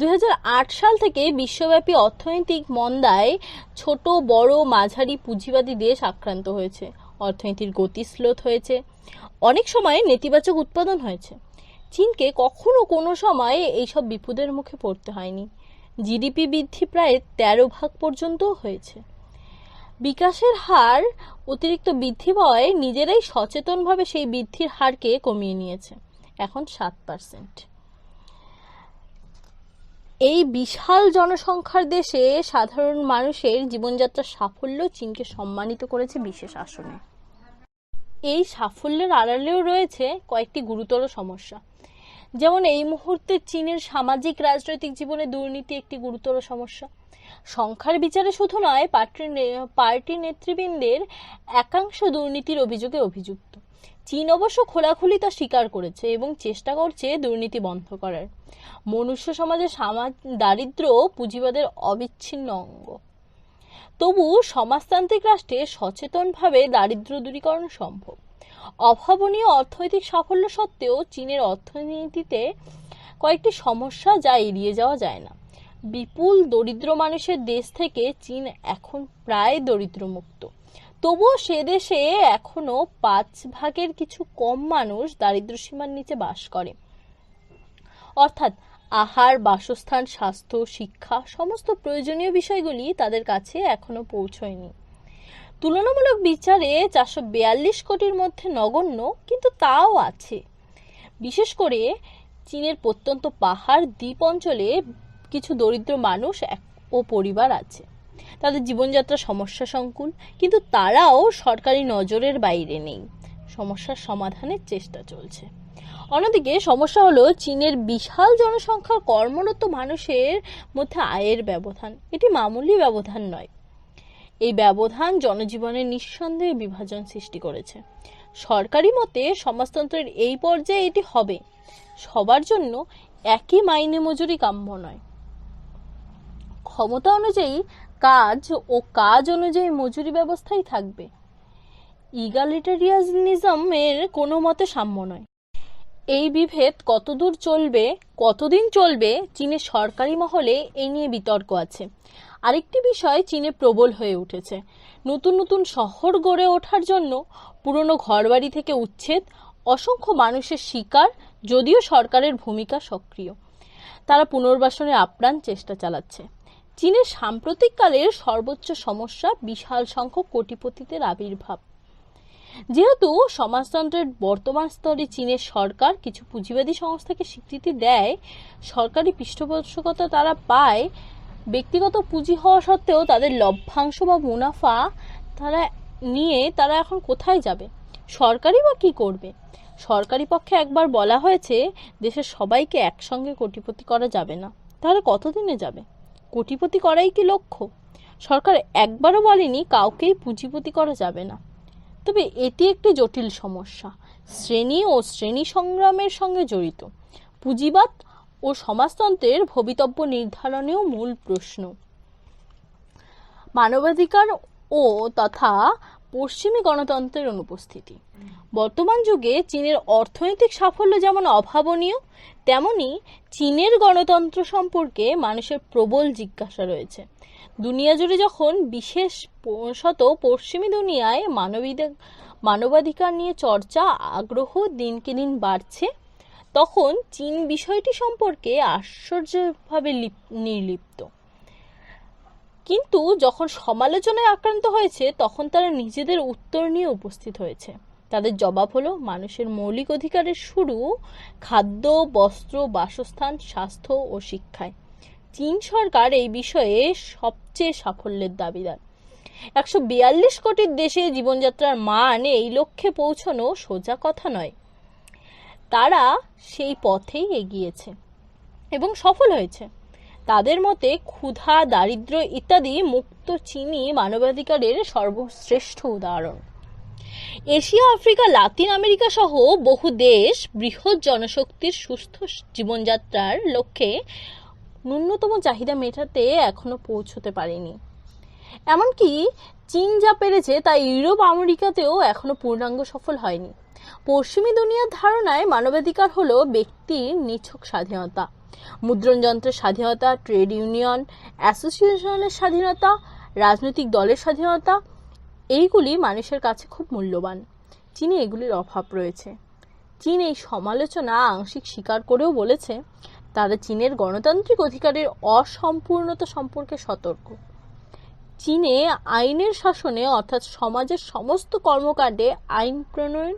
2008 সাল থেকে বিশ্বব্যাপী অর্থনৈতিক মন্দায় ছোট বড় মাঝারি পুঁজিবাদী দেশ আক্রান্ত হয়েছে। অর্থনীতির গতি স্লোথ হয়েছে, অনেক সময় নেতিবাচক উৎপাদন হয়েছে। চীনকে কখনো কোনো সময় এইসব বিপদের মুখে পড়তে হয়নি। জিডিপি বৃদ্ধি প্রায় 13% পর্যন্ত হয়েছে। বিকাশের হার অতিরিক্ত বৃদ্ধি পাওয়ায় নিজেরাই সচেতনভাবে সেই বৃদ্ধির হারকে কমিয়ে নিয়েছে, এখন 7%। এই বিশাল জনসংখ্যার দেশে সাধারণ মানুষের জীবনযাত্রার সাফল্য চীনকে সম্মানিত করেছে বিশেষ আসনে। এই সাফল্যের আড়ালেও রয়েছে কয়েকটি গুরুতর সমস্যা। যেমন এই মুহূর্তে চীনের সামাজিক রাজনৈতিক জীবনে দুর্নীতি একটি গুরুতর সমস্যা। সংখ্যার বিচারে শুধু নয়, পার্টি নেতৃবৃন্দের একাংশ দুর্নীতির অভিযোগে অভিযুক্ত। চীন অবশ্য খোলাখুলি তা স্বীকার করেছে এবং চেষ্টা করছে দুর্নীতি বন্ধ করার। মনুষ্য সমাজে দারিদ্র্য পুঁজিবাদের অবিচ্ছিন্ন অঙ্গ। তবু সমাজতান্ত্রিক রাষ্ট্রে সচেতনভাবে দারিদ্র্য দূরীকরণ সম্ভব। অভাবনীয় অর্থনৈতিক সাফল্য সত্ত্বেও চীনের অর্থনীতিতে কয়েকটি সমস্যা যা এড়িয়ে যাওয়া যায় না। বিপুল দরিদ্র মানুষের দেশ থেকে চীন এখন প্রায় দরিদ্রমুক্ত। তবুও সে দেশে এখনো 5 ভাগের কিছু কম মানুষ দারিদ্র্য সীমার নিচে বাস করে। অর্থাৎ আহার, বাসস্থান, স্বাস্থ্য, শিক্ষা সমস্ত প্রয়োজনীয় বিষয়গুলি তাদের কাছে এখনো পৌঁছয়নি। তুলনামূলক বিচারে 442 কোটির মধ্যে নগণ্য, কিন্তু তাও আছে। বিশেষ করে চীনের প্রত্যন্ত পাহাড় দ্বীপ অঞ্চলে কিছু দরিদ্র মানুষ ও পরিবার আছে। তাদের জীবনযাত্রা সমস্যা সংকুল, কিন্তু তারাও সরকারি নজরের বাইরে নেই। সমস্যার সমাধানের চেষ্টা চলছে। অন্যদিকে সমস্যা হলো চীনের বিশাল জনসংখ্যার কর্মরত মানুষের মধ্যে আয়ের ব্যবধান। এটি মামুলি ব্যবধান নয়। এই ব্যবধান জনজীবনের নিঃসন্দেহে বিভাজন সৃষ্টি করেছে। সরকারি মতে সমাজতন্ত্রের এই পর্যায়ে এটি হবে। সবার জন্য একই মাইনে মজুরি কাম্য নয়। ক্ষমতা অনুযায়ী কাজ ও কাজ অনুযায়ী মজুরি ব্যবস্থাই থাকবে। ইগালিটারিয়ানিজমের কোনো মতে সাম্য নয়। এই বিভেদ কতদিন চলবে চীনের সরকারি মহলে এই নিয়ে বিতর্ক আছে। আরেকটি বিষয় চীনে প্রবল হয়ে উঠেছে। নতুন নতুন শহর গড়ে ওঠার জন্য পুরনো ঘরবাড়ি থেকে উচ্ছেদ, অসংখ্য মানুষের শিকার, যদিও সরকারের ভূমিকা সক্রিয়। তারা পুনর্বাসনের আপ্রাণ চেষ্টা চালাচ্ছে। চীনের সাম্প্রতিককালের সর্বোচ্চ সমস্যা বিশাল সংখ্যক কোটিপতিদের আবির্ভাব। যেহেতু সমাজতন্ত্রের বর্তমান স্তরে চীনের সরকার কিছু পুঁজিবাদী সংস্থাকে স্বীকৃতি দেয়, সরকারি পৃষ্ঠপোষকতা তারা পায়, ব্যক্তিগত পুঁজি হওয়া সত্ত্বেও তাদের লভ্যাংশ বা মুনাফা তারা এখন কোথায় যাবে? সরকারই বা কি করবে? সরকারি পক্ষে একবার বলা হয়েছে দেশের সবাইকে একসঙ্গে কোটিপতি করা যাবে না। তাহলে কতদিনে যাবে? কোটিপতি করাই কি লক্ষ্য? সরকার একবারও বলেনি কাউকেই পুঁজিপতি করা যাবে না। তবে এটি একটি জটিল সমস্যা, শ্রেণী ও শ্রেণী সংগ্রামের সঙ্গে জড়িত। পুঁজিবাদ ও সমাজতন্ত্রের ভবিতব্য নির্ধারণেও মূল প্রশ্ন। মানবাধিকার ও তথা পশ্চিমী গণতন্ত্রের অনুপস্থিতি। বর্তমান যুগে চীনের অর্থনৈতিক সাফল্য যেমন অভাবনীয়, তেমনি চীনের গণতন্ত্র সম্পর্কে মানুষের প্রবল জিজ্ঞাসা রয়েছে। দুনিয়া জুড়ে যখন বিশেষত পশ্চিমী দুনিয়ায় মানবাধিকার নিয়ে চর্চা, আগ্রহ দিনকে দিন বাড়ছে, তখন চীন বিষয়টি সম্পর্কে আশ্চর্যভাবে নির্লিপ্ত। কিন্তু যখন সমালোচনায় আক্রান্ত হয়েছে, তখন তারা নিজেদের উত্তর নিয়ে উপস্থিত হয়েছে। তাদের জবাব হলো মানুষের মৌলিক অধিকারের শুরু খাদ্য, বস্ত্র, বাসস্থান, স্বাস্থ্য ও শিক্ষায়। চীন সরকার এই বিষয়ে সবচেয়ে সাফল্যের দাবিদার। 142 কোটির দেশে জীবনযাত্রার মান এই লক্ষ্যে পৌঁছানো সোজা কথা নয়। তারা সেই পথেই এগিয়েছে এবং সফল হয়েছে। তাদের মতে ক্ষুধা, দারিদ্র্য ইত্যাদি মুক্ত চীনই মানবাধিকারের সর্বশ্রেষ্ঠ উদাহরণ। এশিয়া, আফ্রিকা, লাতিন আমেরিকা সহ বহু দেশ বৃহৎ জনশক্তির সুস্থ জীবনযাত্রার লক্ষ্যে ন্যূনতম চাহিদা মেটাতে এখনো পৌঁছতে পারেনি। এমনকি চীন যা পেরেছে তা ইউরোপ, আমেরিকাতেও এখনো পূর্ণাঙ্গ সফল হয়নি। পশ্চিমী দুনিয়ার ধারণায় মানবাধিকার হলো ব্যক্তির নিছক স্বাধীনতা, মুদ্রণ যন্ত্রের স্বাধীনতা, ট্রেড ইউনিয়ন অ্যাসোসিয়েশনের স্বাধীনতা, রাজনৈতিক দলের স্বাধীনতা। এইগুলি মানুষের কাছে খুব মূল্যবান। চীনে এগুলির অভাব রয়েছে। চীন এই সমালোচনা আংশিক স্বীকার করেও বলেছে, তারা চীনের গণতান্ত্রিক অধিকারের অসম্পূর্ণতা সম্পর্কে সতর্ক। চীনে আইনের শাসনে অর্থাৎ সমাজের সমস্ত কর্মকাণ্ডে আইন প্রণয়ন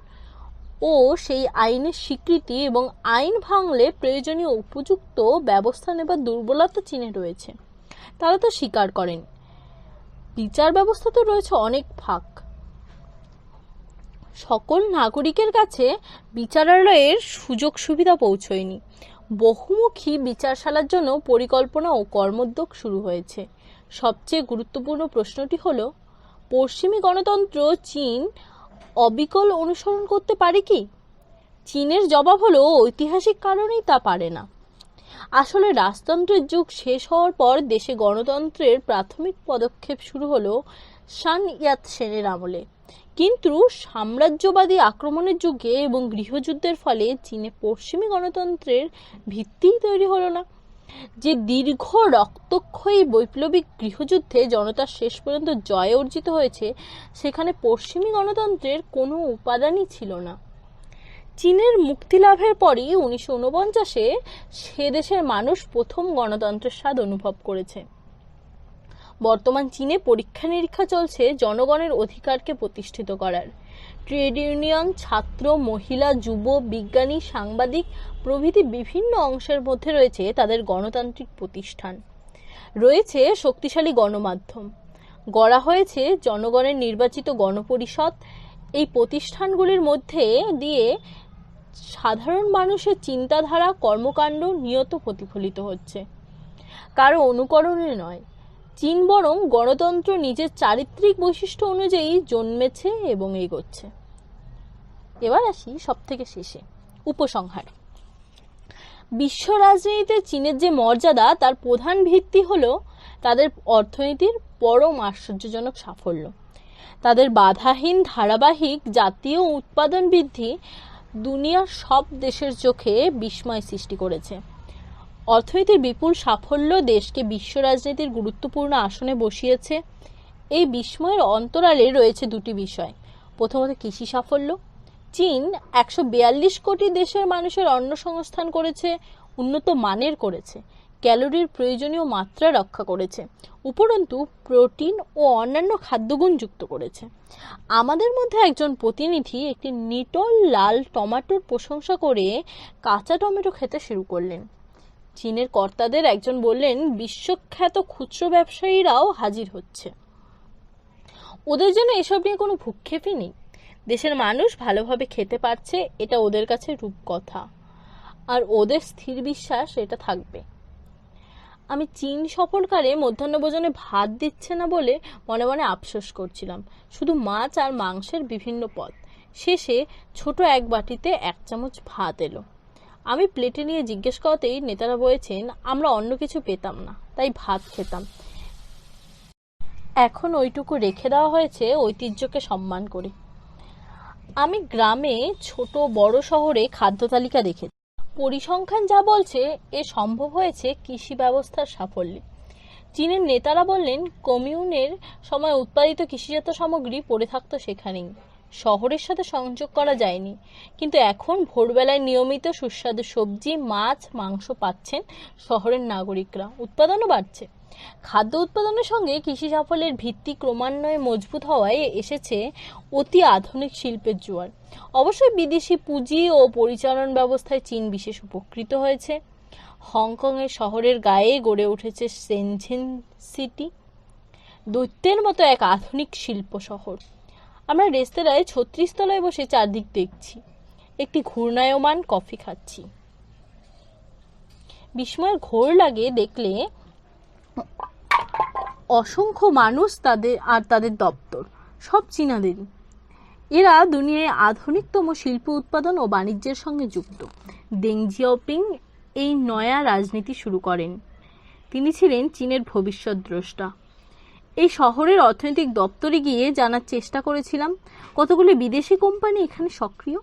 ও সেই আইনের স্বীকৃতি এবং আইন ভাঙলে প্রয়োজনীয় উপযুক্ত ব্যবস্থা নেবার দুর্বলতা চীনে রয়েছে। তারা তো স্বীকার করেন। বিচার ব্যবস্থা তো রয়েছে অনেক ফাঁক। সকল নাগরিকের কাছে বিচারালয়ের সুযোগ সুবিধা পৌঁছয়নি। বহুমুখী বিচারশালার জন্য পরিকল্পনা ও কর্মোদ্যোগ শুরু হয়েছে। সবচেয়ে গুরুত্বপূর্ণ প্রশ্নটি হলো, পশ্চিমী গণতন্ত্র চীন অবিকল অনুসরণ করতে পারে কি? চীনের জবাব হলো, ঐতিহাসিক কারণেই তা পারে না। আসলে রাজতন্ত্রের যুগ শেষ হওয়ার পর দেশে গণতন্ত্রের প্রাথমিক পদক্ষেপ শুরু হলো শান ইয়াত-সেনের আমলে। কিন্তু সাম্রাজ্যবাদী আক্রমণের যুগে এবং গৃহযুদ্ধের ফলে চীনে পশ্চিমী গণতন্ত্রের ভিত্তিই তৈরি হলো না। যে দীর্ঘ রক্তক্ষয়ী বৈপ্লবিক গৃহযুদ্ধে জনতার শেষ পর্যন্ত জয় অর্জিত হয়েছে, সেখানে পশ্চিমী গণতন্ত্রের কোনো উপাদানই ছিল না। চীনের মুক্তি লাভের পরই 1949-এ সে দেশের মানুষ প্রথম গণতন্ত্রের স্বাদ অনুভব করেছে। বর্তমান চীনে পরীক্ষা নিরীক্ষা চলছে জনগণের অধিকারকে প্রতিষ্ঠিত করার। ট্রেড ইউনিয়ন, ছাত্র, মহিলা, যুব, বিজ্ঞানী, সাংবাদিক প্রভৃতি বিভিন্ন অংশের মধ্যে রয়েছে তাদের গণতান্ত্রিক প্রতিষ্ঠান। রয়েছে শক্তিশালী গণমাধ্যম। গড়া হয়েছে জনগণের নির্বাচিত গণপরিষদ। এই প্রতিষ্ঠানগুলির মধ্যে দিয়ে সাধারণ মানুষের চিন্তাধারা, কর্মকাণ্ড নিয়ত প্রতিফলিত হচ্ছে। কারো অনুকরণে নয়। চীন বরং গণতন্ত্র নিজের চারিত্রিক বৈশিষ্ট্য অনুযায়ী জন্মেছে এবং এগোচ্ছে। এবার আসি সব থেকে শেষে, উপসংহার। বিশ্ব রাজনীতিতে চীনের যে মর্যাদা, তার প্রধান ভিত্তি হলো তাদের অর্থনীতির পরম আশ্চর্যজনক সাফল্য। তাদের বাধাহীন ধারাবাহিক জাতীয় উৎপাদন বৃদ্ধি দুনিয়ার সব দেশের চোখে বিস্ময় সৃষ্টি করেছে। অর্থনীতির বিপুল সাফল্য দেশকে বিশ্ব রাজনীতির গুরুত্বপূর্ণ আসনে বসিয়েছে। এই বিস্ময়ের অন্তরালে রয়েছে দুটি বিষয়। প্রথমত, কৃষি সাফল্য। চীন 142 কোটি দেশের মানুষের অন্নসংস্থান করেছে, উন্নত মানের করেছে, ক্যালোরির প্রয়োজনীয় মাত্রা রক্ষা করেছে, উপরন্তু প্রোটিন ও অন্যান্য খাদ্যগুণ যুক্ত করেছে। আমাদের মধ্যে একজন প্রতিনিধি একটি নিটল লাল টমেটোর প্রশংসা করে কাঁচা টমেটো খেতে শুরু করলেন। চীনের কর্তাদের একজন বললেন, বিশ্বখ্যাত খুচরো ব্যবসায়ীরাও হাজির হচ্ছে। ওদের জন্য এসব নিয়ে কোনো ভ্রুক্ষেপই নেই। দেশের মানুষ ভালোভাবে খেতে পারছে, এটা ওদের কাছে রূপকথা, আর ওদের স্থির বিশ্বাস এটা থাকবে। আমি চীন সফরকালে মধ্যাহ্নভোজনে ভাত দিচ্ছে না বলে মনে মনে আফসোস করছিলাম। শুধু মাছ আর মাংসের বিভিন্ন পদ। শেষে ছোট এক বাটিতে 1 চামচ ভাত এলো। আমি প্লেটে নিয়ে জিজ্ঞেস করতেই নেতারা বলেছেন, আমরা অন্য কিছু পেতাম না, তাই ভাত খেতাম। এখন ওইটুকু রেখে দেওয়া হয়েছে ঐতিহ্যকে সম্মান করে। আমি গ্রামে, ছোট বড় শহরে খাদ্য তালিকা দেখেছি। পরিসংখ্যান যা বলছে, এ সম্ভব হয়েছে কৃষি ব্যবস্থার সাফল্যে। চীনের নেতারা বললেন, কমিউনের সময় উৎপাদিত কৃষিজাত সামগ্রী পড়ে থাকতো সেখানেই, শহরের সাথে সংযোগ করা যায়নি। কিন্তু এখন ভোরবেলায় নিয়মিত সুস্বাদু সবজি, মাছ, মাংস পাচ্ছেন শহরের নাগরিকরা। উৎপাদনও বাড়ছে। খাদ্য উৎপাদনের সঙ্গে কৃষি সাফল্যের ভিত্তি ক্রমান্বয়ে মজবুত হওয়ায় এসেছে অতি আধুনিক শিল্পের জোয়ার। অবশ্যই বিদেশি পুঁজি ও পরিচালন ব্যবস্থায় চীন বিশেষ উপকৃত হয়েছে। হংকংয়ের শহরের গায়ে গড়ে উঠেছে শেনঝেন সিটি, দৈত্যের মতো এক আধুনিক শিল্প শহর। আমরা রেস্তোরাঁয় 36 তলায় বসে চারদিক দেখছি, একটি ঘূর্ণায়মান কফি খাচ্ছি। বিস্ময়ের ঘোর লাগে দেখলে অসংখ্য মানুষ তাদের দপ্তর সব চীনাদেরই। এরা দুনিয়ায় আধুনিকতম শিল্প উৎপাদন ও বাণিজ্যের সঙ্গে যুক্ত। দেং জিয়াওপিং এই নয়া রাজনীতি শুরু করেন। তিনি ছিলেন চীনের ভবিষ্যৎ দ্রষ্টা। এই শহরের অর্থনৈতিক দপ্তরে গিয়ে জানার চেষ্টা করেছিলাম কতগুলি বিদেশি কোম্পানি এখানে সক্রিয়,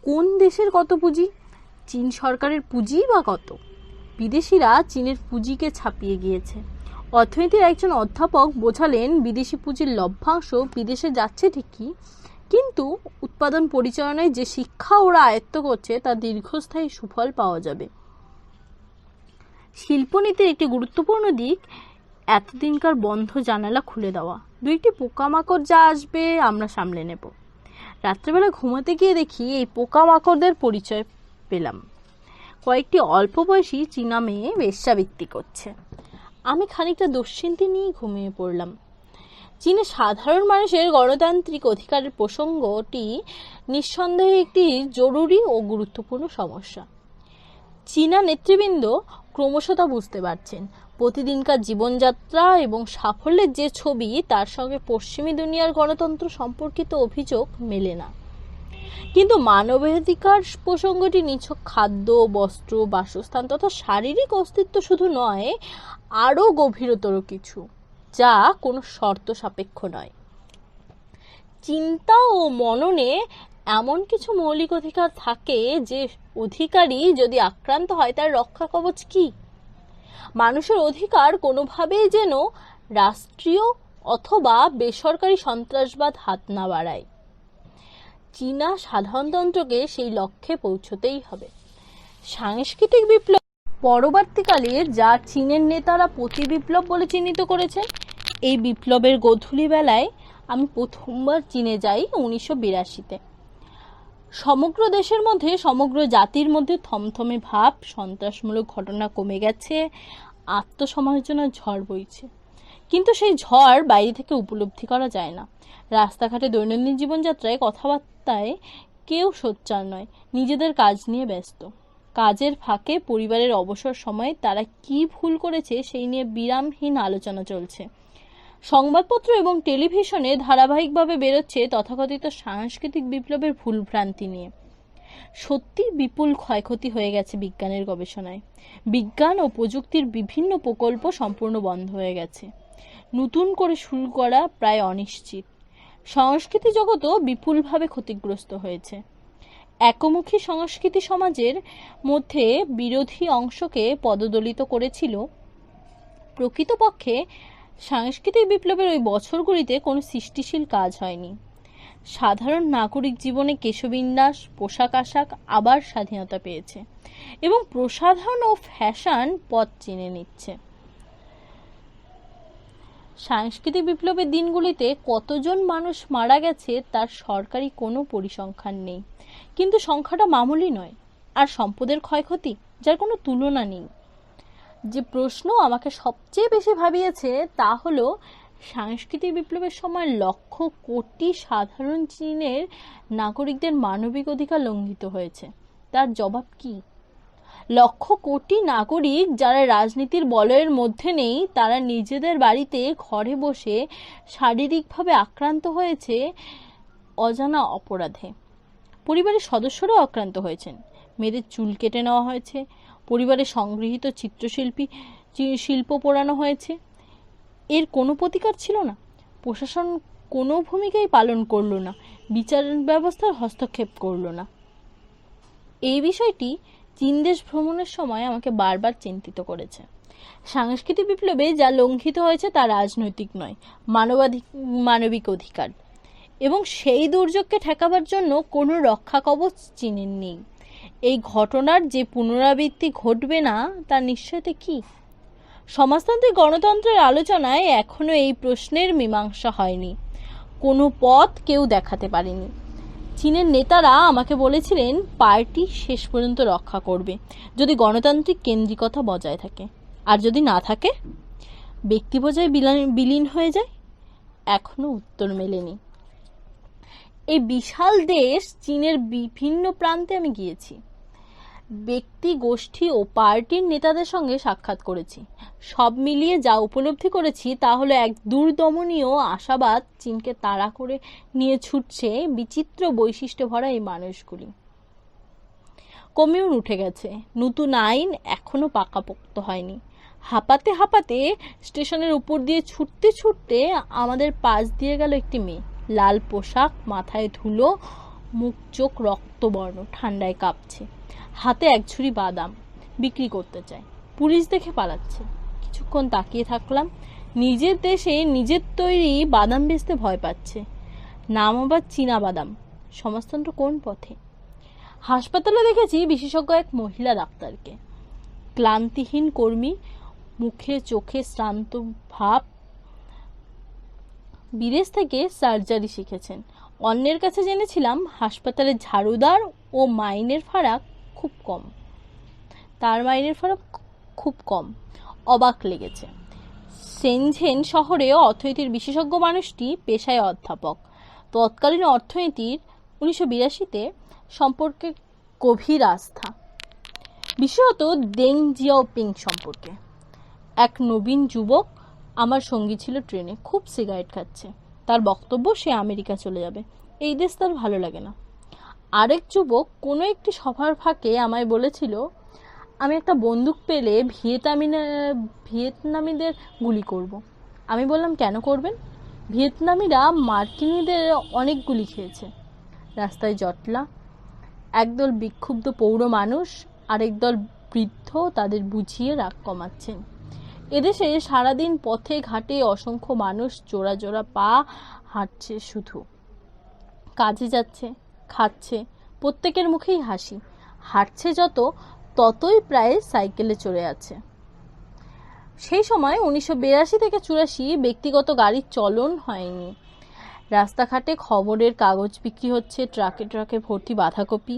কোন দেশের কত পুঁজি, চীন সরকারের পুঁজি বা কত। বিদেশিরা চীনের পুঁজিকে ছাপিয়ে গিয়েছে। অর্থনীতির একজন অধ্যাপক বোঝালেন বিদেশি পুঁজির লভ্যাংশ বিদেশে যাচ্ছে ঠিকই, কিন্তু উৎপাদন পরিচালনায় যে শিক্ষা ওরা আয়ত্ত করছে তা দীর্ঘস্থায়ী সুফল পাওয়া যাবে। শিল্পনীতির একটি গুরুত্বপূর্ণ দিক এতদিনকার বন্ধ জানালা খুলে দেওয়া। দুইটি পোকামাকড় যা আসবে আমরা সামলে নেব। রাত্রেবেলা ঘুমাতে গিয়ে দেখি এই পোকামাকড়দের পরিচয় পেলাম। কয়েকটি অল্প বয়সী চীনা মেয়ে বেশ্যাবৃত্তি করছে। আমি খানিকটা দুশ্চিন্তা নিয়ে ঘুমিয়ে পড়লাম। চীনের সাধারণ মানুষের গণতান্ত্রিক অধিকারের প্রসঙ্গটি নিঃসন্দেহে একটি জরুরি ও গুরুত্বপূর্ণ সমস্যা। চীনা নেতৃবৃন্দ ক্রমশ তা বুঝতে পারছেন। প্রতিদিনকার জীবনযাত্রা এবং সাফল্যের যে ছবি, তার সঙ্গে পশ্চিমী দুনিয়ার গণতন্ত্র সম্পর্কিত অভিযোগ মেলে না। কিন্তু মানবাধিকার প্রসঙ্গটি নিছক খাদ্য, বস্ত্র, বাসস্থান তথা শারীরিক অস্তিত্ব শুধু নয়, আরও গভীরতর কিছু, যা কোনো শর্ত সাপেক্ষ নয়। চিন্তা ও মননে এমন কিছু মৌলিক অধিকার থাকে যে অধিকারী যদি আক্রান্ত হয় তার রক্ষা কবচ কি? মানুষের অধিকার কোনোভাবেই যেন রাষ্ট্রীয় অথবা বেসরকারি সন্ত্রাসবাদ হাত না বাড়ায়। চীনা সাধারণতন্ত্রকে সেই লক্ষ্যে পৌঁছতেই হবে। সাংস্কৃতিক বিপ্লব পরবর্তীকালে যা চীনের নেতারা প্রতি বিপ্লব বলে চিহ্নিত করেছেন, এই বিপ্লবের গোধূলি বেলায় আমি প্রথমবার চীনে যাই 1982-তে। সমগ্র দেশের মধ্যে, সমগ্র জাতির মধ্যে থমথমে ভাব, সন্ত্রাসমূলক ঘটনা কমে গেছে, আত্মসমালোচনার ঝড় বইছে। কিন্তু সেই ঝড় বাইরে থেকে উপলব্ধি করা যায় না। রাস্তাঘাটে, দৈনন্দিন জীবনযাত্রায়, কথাবার্তায় কেউ সোচ্চার নয়, নিজেদের কাজ নিয়ে ব্যস্ত। কাজের ফাঁকে পরিবারের অবসর সময়ে তারা কি ভুল করেছে সেই নিয়ে বিরামহীন আলোচনা চলছে। সংবাদপত্র এবং টেলিভিশনে ধারাবাহিকভাবে বেরোচ্ছে তথাকথিত সাংস্কৃতিক বিপ্লবের ভুলভ্রান্তি নিয়ে। সত্যি বিপুল ক্ষয়ক্ষতি হয়ে গেছে বিজ্ঞানের গবেষণায়। বিজ্ঞান ও প্রযুক্তির বিভিন্ন প্রকল্প সম্পূর্ণ বন্ধ হয়ে গেছে। নতুন করে শুরু করা প্রায় অনিশ্চিত। সংস্কৃতি জগতও বিপুলভাবে ক্ষতিগ্রস্ত হয়েছে। একমুখী সংস্কৃতি সমাজের মধ্যে বিরোধী অংশকে পদদলিত করেছিল। প্রকৃতপক্ষে সাংস্কৃতিক বিপ্লবের ওই বছরগুলিতে কোনো সৃষ্টিশীল কাজ হয়নি। সাধারণ নাগরিক জীবনে কেশবিন্যাস, পোশাক আশাক আবার স্বাধীনতা পেয়েছে এবং প্রসাধন ও ফ্যাশন পথ চিনে নিচ্ছে। সাংস্কৃতিক বিপ্লবের দিনগুলিতে কতজন মানুষ মারা গেছে তার সরকারি কোনো পরিসংখ্যান নেই, কিন্তু সংখ্যাটা মামুলি নয়। আর সম্পদের ক্ষয়ক্ষতি যার কোনো তুলনা নেই। যে প্রশ্ন আমাকে সবচেয়ে বেশি ভাবিয়েছে তা হলো, সাংস্কৃতিক বিপ্লবের সময় লক্ষ কোটি সাধারণ চীনের নাগরিকদের মানবিক অধিকার লঙ্ঘিত হয়েছে। তার জবাব কি? লক্ষ কোটি নাগরিক যারা রাজনীতির বলয়ের মধ্যে নেই, তারা নিজেদের বাড়িতে ঘরে বসে শারীরিকভাবে আক্রান্ত হয়েছে অজানা অপরাধে। পরিবারের সদস্যরাও আক্রান্ত হয়েছেন। মেয়েদের চুল কেটে নেওয়া হয়েছে, পরিবারের সংগৃহীত শিল্প পোড়ানো হয়েছে। এর কোনো প্রতিকার ছিল না। প্রশাসন কোনো ভূমিকাই পালন করল না, বিচার ব্যবস্থার হস্তক্ষেপ করল না। এই বিষয়টি চীন দেশ ভ্রমণের সময় আমাকে বারবার চিন্তিত করেছে। সাংস্কৃতিক বিপ্লবে যা লঙ্ঘিত হয়েছে তা রাজনৈতিক নয়, মানবিক অধিকার। এবং সেই দুর্যোগকে ঠেকাবার জন্য কোনো রক্ষা কবচ চীনের নেই। এই ঘটনার যে পুনরাবৃত্তি ঘটবে না তার নিশ্চয়তা কি? সমাজতান্ত্রিক গণতন্ত্রের আলোচনায় এখনো এই প্রশ্নের মীমাংসা হয়নি। কোনো পথ কেউ দেখাতে পারেনি। চীনের নেতারা আমাকে বলেছিলেন পার্টি শেষ পর্যন্ত রক্ষা করবে যদি গণতান্ত্রিক কেন্দ্রিকতা বজায় থাকে, আর যদি না থাকে, ব্যক্তি পর্যায়ে বিলীন হয়ে যায়। এখনো উত্তর মেলেনি। এই বিশাল দেশ চীনের বিভিন্ন প্রান্তে আমি গিয়েছি। ব্যক্তি, গোষ্ঠী ও পার্টির নেতাদের সঙ্গে সাক্ষাৎ করেছি। সব মিলিয়ে যা উপলব্ধি করেছি তা হলো এক দুর্দমনীয় আশাবাদ চীনকে তাড়া করে নিয়ে ছুটছে বিচিত্র বৈশিষ্ট্য ভরা এই মানুষগুলি। কমিউন উঠে গেছে, নতুন আইন এখনো পাকাপোক্ত হয়নি। হাঁপাতে হাঁপাতে স্টেশনের উপর দিয়ে ছুটতে ছুটতে আমাদের পাশ দিয়ে গেল একটি মেয়ে, লাল পোশাক, মাথায় ধুলো, মুখ চোখ রক্তবর্ণ, ঠান্ডায় কাঁপছে, হাতে এক ঝুড়ি বাদাম বিক্রি করতে চায়। পুলিশ দেখে পালাচ্ছে। কিছুক্ষণ তাকিয়ে থাকলাম। নিজের দেশে নিজের তৈরি বাদাম বেচতে ভয় পাচ্ছে, নাম আবার চীনা বাদাম। সমাজতন্ত্র কোন পথে? হাসপাতালে দেখেছি বিশেষজ্ঞ এক মহিলা ডাক্তারকে, ক্লান্তিহীন কর্মী, মুখে চোখে শ্রান্ত ভাব। বিদেশ থেকে সার্জারি শিখেছেন। অন্যের কাছে জেনেছিলাম হাসপাতালে ঝাড়ুদার ও মাইনের ফারাক খুব কম। তার মাইনের ফারাক খুব কম। অবাক লেগেছে। সেনঝেন শহরে অর্থনীতির বিশেষজ্ঞ মানুষটি পেশায় অধ্যাপক। তৎকালীন অর্থনীতির 1982-তে সম্পর্কে গভীর আস্থা, বিশেষত দেং জিয়াওপিং সম্পর্কে। এক নবীন যুবক আমার সঙ্গী ছিল ট্রেনে, খুব সিগারেট খাচ্ছে। তার বক্তব্য সে আমেরিকা চলে যাবে, এই দেশ তার ভালো লাগে না। আরেক যুবক কোনো একটি সভার ফাঁকে আমায় বলেছিল, আমি একটা বন্দুক পেলে ভিয়েতনামীদের গুলি করব। আমি বললাম, কেন করবেন? ভিয়েতনামীরা মার্কিনীদের অনেক গুলি খেয়েছে। রাস্তায় জটলা, একদল বিক্ষুব্ধ পৌর মানুষ, আরেক দল বৃদ্ধ তাদের বুঝিয়ে রাগ কমাচ্ছেন। এদেশে সারাদিন পথে ঘাটে অসংখ্য মানুষ জোড়া জোড়া পা হাঁটছে, শুধু কাজে যাচ্ছে, খাচ্ছে, প্রত্যেকের মুখেই হাসি। হাঁটছে যত, ততই প্রায় সাইকেলে চড়ে আছে। সেই সময় 1982 থেকে 84 ব্যক্তিগত গাড়ির চলন হয়নি। রাস্তাঘাটে খবরের কাগজ বিক্রি হচ্ছে, ট্রাকে ট্রাকে ভর্তি বাঁধাকপি।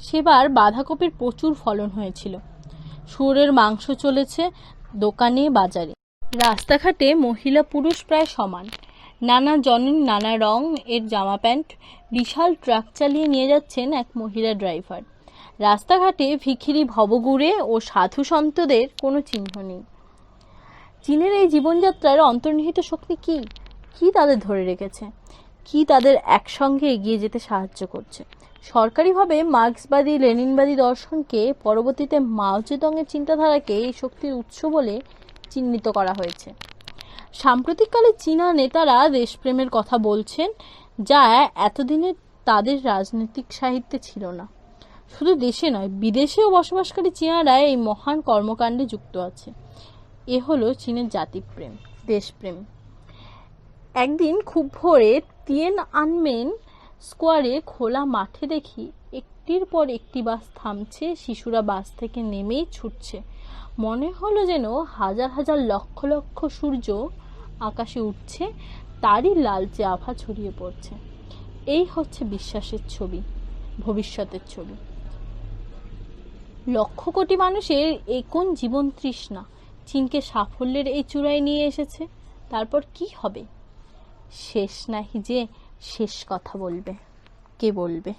সেবার বাঁধাকপির প্রচুর ফলন হয়েছিল। শুয়োরের মাংস চলেছে দোকানে বাজারে। রাস্তাঘাটে মহিলা পুরুষ প্রায় সমান। নানা জনের নানা রং এর জামা প্যান্ট। বিশাল ট্রাক চালিয়ে নিয়ে যাচ্ছেন এক মহিলা ড্রাইভার। রাস্তাঘাটে ভিখিরি, ভবঘুরে ও সাধু সন্তদের কোনো চিহ্ন নেই। চীনের এই জীবনযাত্রার অন্তর্নিহিত শক্তি কি? কি তাদের ধরে রেখেছে? কি তাদের একসঙ্গে এগিয়ে যেতে সাহায্য করছে? সরকারিভাবে মার্ক্সবাদী লেনিনবাদী দর্শনকে, পরবর্তীতে মাও জেদংয়ের চিন্তাধারাকে এই শক্তির উৎস বলে চিহ্নিত করা হয়েছে। সাম্প্রতিককালে চীনা নেতারা দেশপ্রেমের কথা বলছেন, যা এতদিনে তাদের রাজনৈতিক সাহিত্যে ছিল না। শুধু দেশে নয়, বিদেশেও বসবাসকারী চীনারা এই মহান কর্মকাণ্ডে যুক্ত আছে। এ হলো চীনের জাতিপ্রেম, দেশপ্রেম। একদিন খুব ভোরে তিয়ানআনমেন স্কোয়ারে খোলা মাঠে দেখি একটির পর একটি বাস থামছে, শিশুরা বাস থেকে নেমেই ছুটছে। মনে হলো যেন হাজার হাজার লক্ষ লক্ষ সূর্য আকাশে উঠছে, তারই লালচে আভা ছড়িয়ে পড়ছে। এই হচ্ছে বিশ্বাসের ছবি, ভবিষ্যতের ছবি। লক্ষ কোটি মানুষের এই কোন জীবন তৃষ্ণা চীনকে সাফল্যের এই চূড়ায় নিয়ে এসেছে। তারপর কি হবে? শেষ নাহি যে শেষ কথা বলবে, কে বলবে?